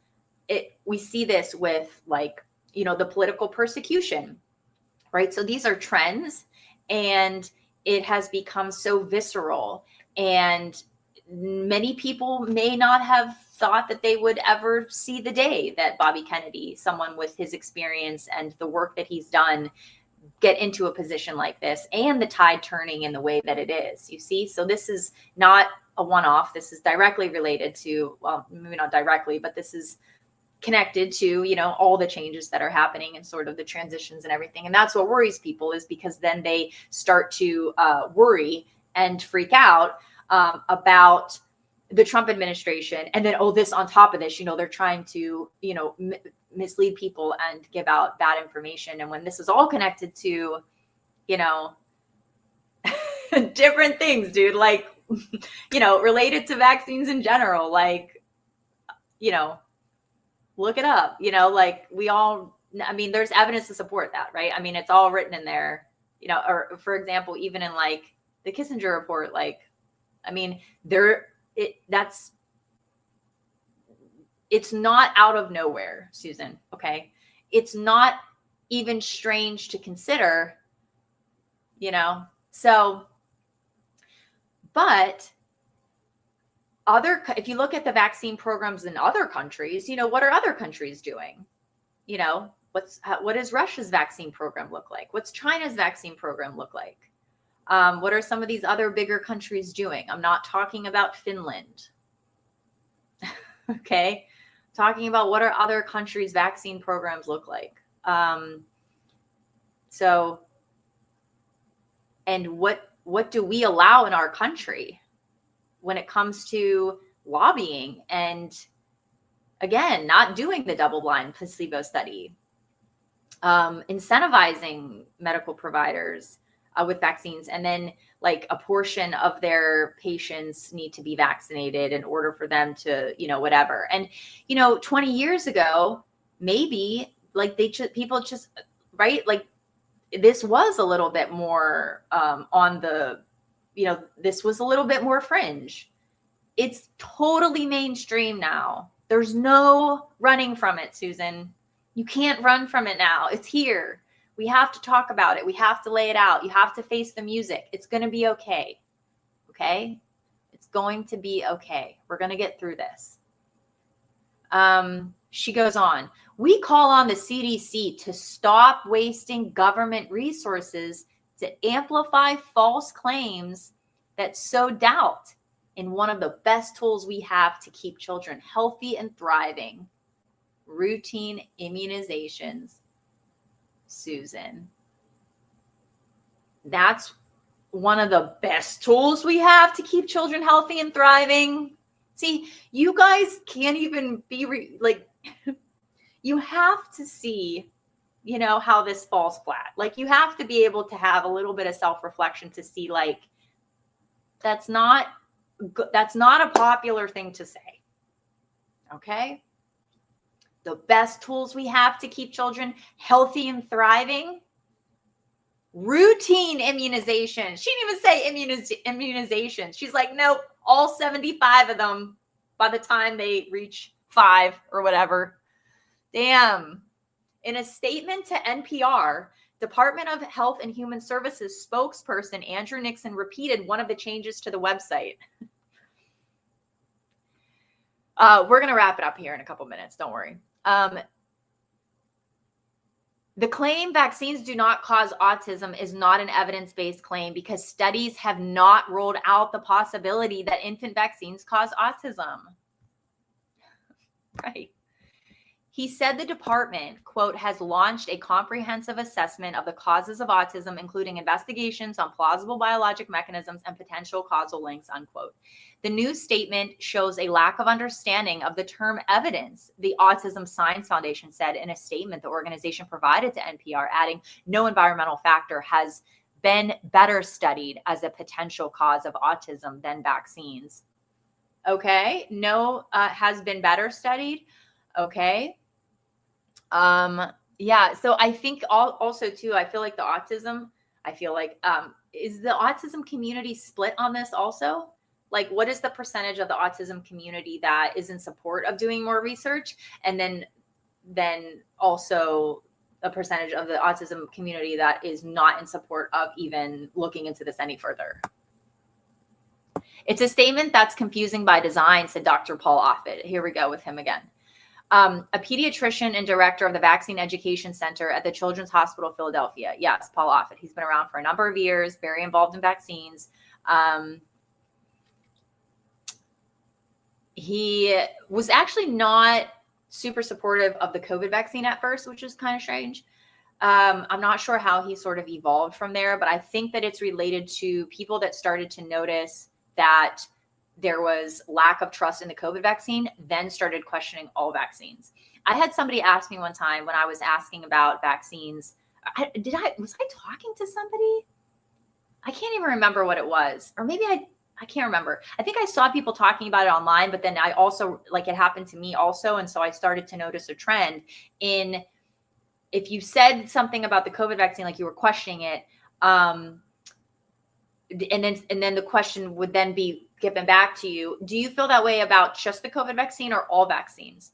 with like, the political persecution, right? So these are trends, and it has become so visceral, and many people may not have thought that they would ever see the day that Bobby Kennedy, someone with his experience and the work that he's done, get into a position like this, and the tide turning in the way that it is, you see? So this is not a one-off. This is directly related to, well, maybe not directly, but this is connected to, all the changes that are happening and sort of the transitions and everything. And that's what worries people, is because then they start to worry and freak out about the Trump administration. And then, this on top of this, they're trying to, mislead people and give out bad information. And when this is all connected to, different things, dude, like, related to vaccines in general, like, look it up, like there's evidence to support that, right? It's all written in there, or for example, even in like the Kissinger report, like, it's not out of nowhere, Susan. Okay. It's not even strange to consider, so, but if you look at the vaccine programs in other countries, what are other countries doing? What does Russia's vaccine program look like? What's China's vaccine program look like? What are some of these other bigger countries doing? I'm not talking about Finland. Okay. I'm talking about what are other countries' vaccine programs look like. So, and what do we allow in our country when it comes to lobbying and, again, not doing the double-blind placebo study, incentivizing medical providers with vaccines, and then like a portion of their patients need to be vaccinated in order for them to, whatever. And, 20 years ago, maybe like people just, right? Like this was a little bit more on the, this was a little bit more fringe. It's totally mainstream now. There's no running from it, Susan. You can't run from it now. It's here. We have to talk about it. We have to lay it out. You have to face the music. It's going to be okay. Okay? It's going to be okay. We're going to get through this. She goes on. We call on the CDC to stop wasting government resources to amplify false claims that sow doubt in one of the best tools we have to keep children healthy and thriving: routine immunizations. Susan, that's one of the best tools we have to keep children healthy and thriving. See, you guys can't even be you have to see, how this falls flat. Like, you have to be able to have a little bit of self-reflection to see, like, that's not a popular thing to say. Okay? The best tools we have to keep children healthy and thriving: routine immunization. She didn't even say immunization. She's like, nope, all 75 of them by the time they reach 5 or whatever. Damn. In a statement to NPR, Department of Health and Human Services spokesperson Andrew Nixon repeated one of the changes to the website. We're going to wrap it up here in a couple minutes. Don't worry. The claim vaccines do not cause autism is not an evidence-based claim because studies have not ruled out the possibility that infant vaccines cause autism. Right. He said the department, quote, has launched a comprehensive assessment of the causes of autism, including investigations on plausible biologic mechanisms and potential causal links, unquote. The new statement shows a lack of understanding of the term evidence, the Autism Science Foundation said in a statement the organization provided to NPR, adding, no environmental factor has been better studied as a potential cause of autism than vaccines. Okay, no, has been better studied. Okay. Yeah. So I think also too, I feel like is the autism community split on this also? Like, what is the percentage of the autism community that is in support of doing more research? And then also a percentage of the autism community that is not in support of even looking into this any further. It's a statement that's confusing by design, said Dr. Paul Offit. Here we go with him again. A pediatrician and director of the Vaccine Education Center at the Children's Hospital of Philadelphia. Yes, Paul Offit. He's been around for a number of years, very involved in vaccines. He was actually not super supportive of the COVID vaccine at first, which is kind of strange. I'm not sure how he sort of evolved from there, but I think that it's related to people that started to notice that there was lack of trust in the COVID vaccine, then started questioning all vaccines. I had somebody ask me one time when I was asking about vaccines, was I talking to somebody? I can't even remember what it was. Or maybe I can't remember. I think I saw people talking about it online, but then I also, like, it happened to me also. And so I started to notice a trend in, if you said something about the COVID vaccine, like you were questioning it, and then the question would then be given back to you. Do you feel that way about just the COVID vaccine or all vaccines?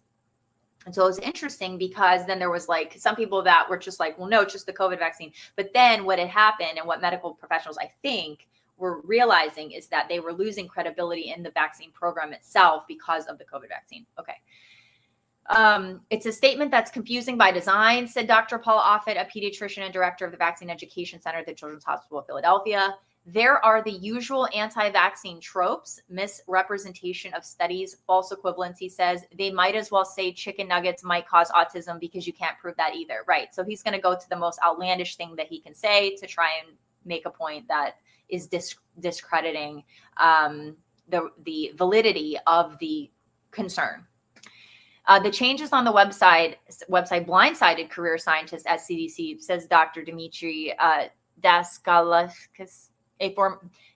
And so it was interesting because then there was like some people that were just like, well, no, just the COVID vaccine. But then what had happened and what medical professionals, I think, were realizing is that they were losing credibility in the vaccine program itself because of the COVID vaccine. Okay. It's a statement that's confusing by design, said Dr. Paul Offit, a pediatrician and director of the Vaccine Education Center at the Children's Hospital of Philadelphia. There are the usual anti-vaccine tropes, misrepresentation of studies, false equivalence. He says they might as well say chicken nuggets might cause autism because you can't prove that either. Right. So he's going to go to the most outlandish thing that he can say to try and make a point that is discrediting the validity of the concern. The changes on the website blindsided career scientists at CDC, says Dr. Dimitri Daskalakis.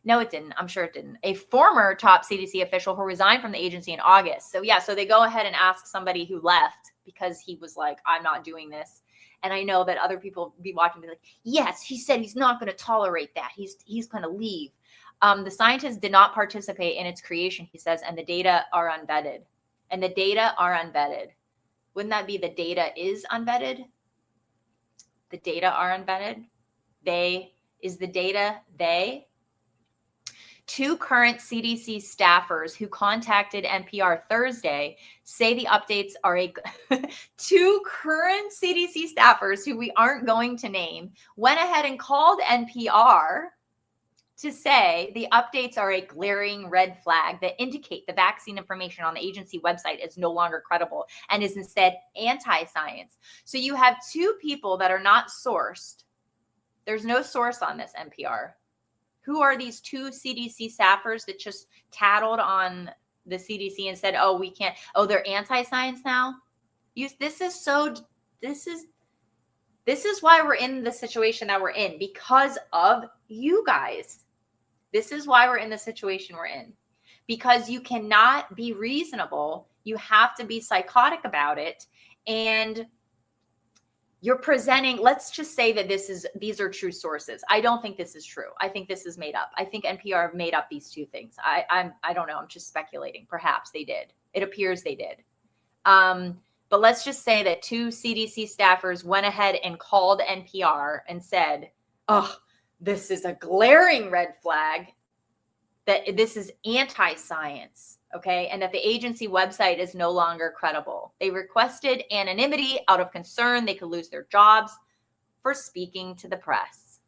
No, it didn't. I'm sure it didn't. A former top CDC official who resigned from the agency in August. So yeah, so they go ahead and ask somebody who left because he was like, I'm not doing this. And I know that other people be watching, be like, yes, he said he's not going to tolerate that. He's going to leave. The scientists did not participate in its creation, he says, and the data are unvetted. And the data are unvetted. Wouldn't that be the data is unvetted? The data are unvetted. Is the data they? Two current CDC staffers who contacted NPR Thursday say the updates are two current CDC staffers who we aren't going to name went ahead and called NPR to say the updates are a glaring red flag that indicate the vaccine information on the agency website is no longer credible and is instead anti-science. So you have two people that are not sourced. There's no source on this, NPR. Who are these two CDC staffers that just tattled on the CDC and said, oh, we can't, oh, they're anti-science now? This is why we're in the situation that we're in, because of you guys. This is why we're in the situation we're in, because you cannot be reasonable. You have to be psychotic about it. And you're presenting, let's just say that these are true sources. I don't think this is true. I think this is made up. I think NPR made up these two things. I don't know. I'm just speculating. Perhaps they did. It appears they did. But let's just say that two CDC staffers went ahead and called NPR and said, oh, this is a glaring red flag, that this is anti-science, okay? And that the agency website is no longer credible. They requested anonymity out of concern they could lose their jobs for speaking to the press.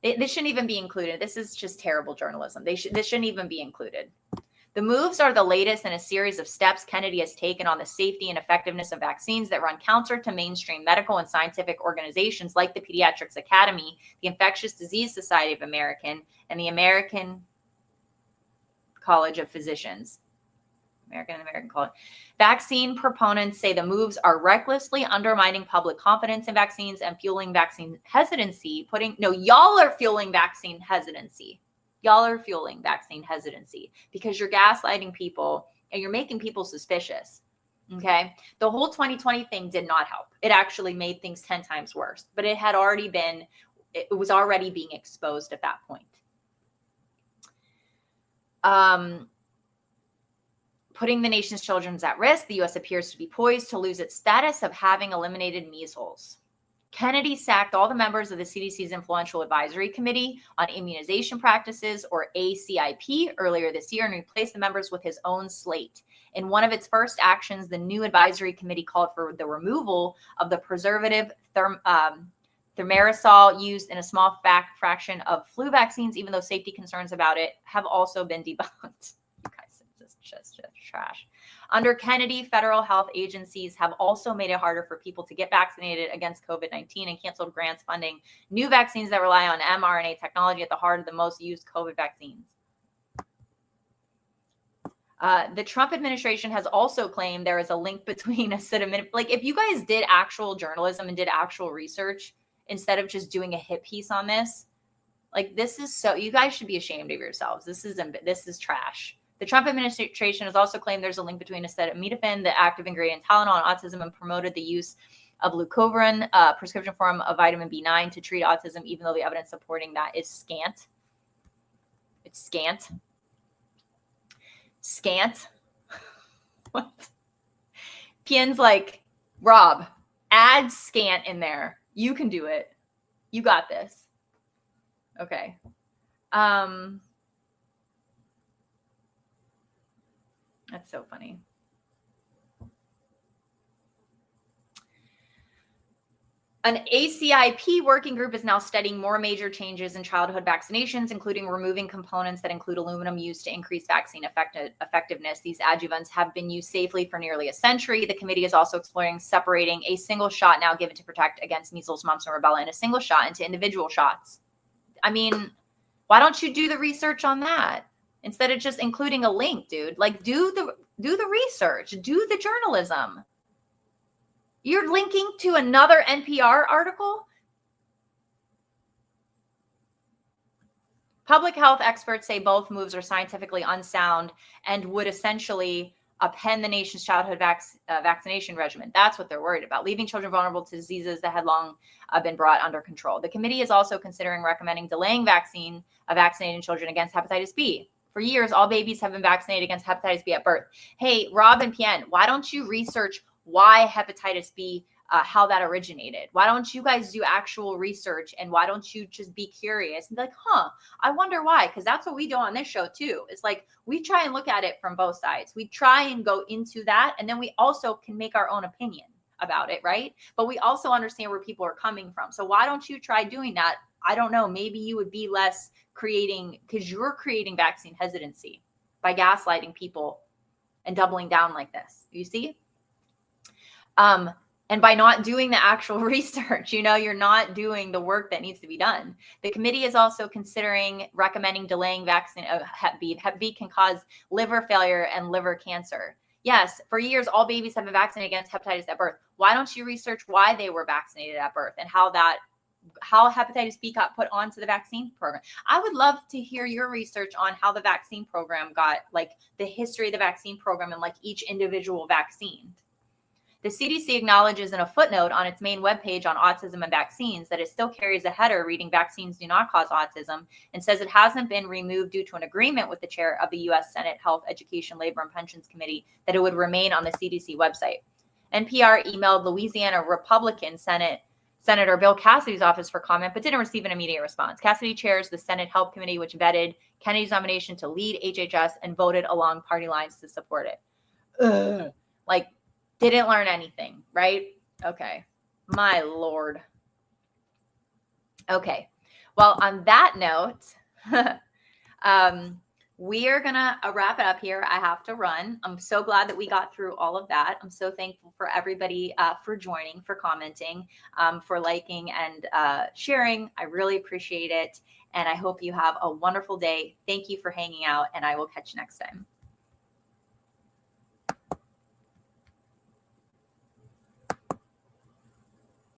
This shouldn't even be included. This is just terrible journalism. This shouldn't even be included. The moves are the latest in a series of steps Kennedy has taken on the safety and effectiveness of vaccines that run counter to mainstream medical and scientific organizations like the Pediatrics Academy, the Infectious Disease Society of America, and the American College of Physicians. American College. Vaccine proponents say the moves are recklessly undermining public confidence in vaccines and fueling vaccine hesitancy. Y'all are fueling vaccine hesitancy. Y'all are fueling vaccine hesitancy because you're gaslighting people and you're making people suspicious. Okay. The whole 2020 thing did not help. It actually made things 10 times worse, but it was already being exposed at that point. Putting the nation's children at risk, the U.S. appears to be poised to lose its status of having eliminated measles. Kennedy sacked all the members of the CDC's Influential Advisory Committee on Immunization Practices, or ACIP, earlier this year and replaced the members with his own slate. In one of its first actions, the new advisory committee called for the removal of the preservative thimerosal used in a small fraction of flu vaccines, even though safety concerns about it have also been debunked. You guys are just trash. Under Kennedy, federal health agencies have also made it harder for people to get vaccinated against COVID-19 and canceled grants funding new vaccines that rely on mRNA technology at the heart of the most used COVID vaccines. The Trump administration has also claimed there is a link between acetaminophen. Like, if you guys did actual journalism and did actual research instead of just doing a hit piece on this, like, this is so, you guys should be ashamed of yourselves. This is trash. The Trump administration has also claimed there's a link between acetaminophen, the active ingredient Tylenol, and autism, and promoted the use of leucovorin, a prescription form of vitamin B9, to treat autism, even though the evidence supporting that is scant. It's scant. Scant. What? PN's like, Rob, add scant in there. You can do it. You got this. Okay. That's so funny. An ACIP working group is now studying more major changes in childhood vaccinations, including removing components that include aluminum used to increase vaccine effectiveness. These adjuvants have been used safely for nearly a century. The committee is also exploring separating a single shot now given to protect against measles, mumps, and rubella in a single shot into individual shots. I mean, why don't you do the research on that instead of just including a link, dude? Like, do the research, do the journalism. You're linking to another NPR article? Public health experts say both moves are scientifically unsound and would essentially upend the nation's childhood vaccination regimen. That's what they're worried about, leaving children vulnerable to diseases that had long been brought under control. The committee is also considering recommending delaying vaccinating children against hepatitis B. For years, all babies have been vaccinated against hepatitis B at birth. Hey, Rob and Pian, why don't you research why hepatitis B, how that originated? Why don't you guys do actual research, and why don't you just be curious and be like, I wonder why? Because that's what we do on this show too. It's like, we try and look at it from both sides. We try and go into that, and then we also can make our own opinion about it, right? But we also understand where people are coming from. So why don't you try doing that? I don't know. Maybe you would be less creating, because you're creating vaccine hesitancy by gaslighting people and doubling down like this. You see? And by not doing the actual research, you're not doing the work that needs to be done. The committee is also considering recommending delaying vaccine of Hep B. Hep B can cause liver failure and liver cancer. Yes, for years, all babies have been vaccinated against hepatitis at birth. Why don't you research why they were vaccinated at birth and how hepatitis B got put onto the vaccine program? I would love to hear your research on how the vaccine program got, like, the history of the vaccine program and like each individual vaccine. The CDC acknowledges in a footnote on its main webpage on autism and vaccines that it still carries a header reading vaccines do not cause autism, and says it hasn't been removed due to an agreement with the chair of the U.S. Senate Health, Education, Labor, and Pensions Committee that it would remain on the CDC website. NPR emailed Louisiana Republican Senator Bill Cassidy's office for comment, but didn't receive an immediate response. Cassidy chairs the Senate Health Committee, which vetted Kennedy's nomination to lead HHS and voted along party lines to support it. Didn't learn anything, right? Okay. My Lord. Okay. Well, on that note, we are going to wrap it up here. I have to run. I'm so glad that we got through all of that. I'm so thankful for everybody for joining, for commenting, for liking and sharing. I really appreciate it. And I hope you have a wonderful day. Thank you for hanging out, and I will catch you next time.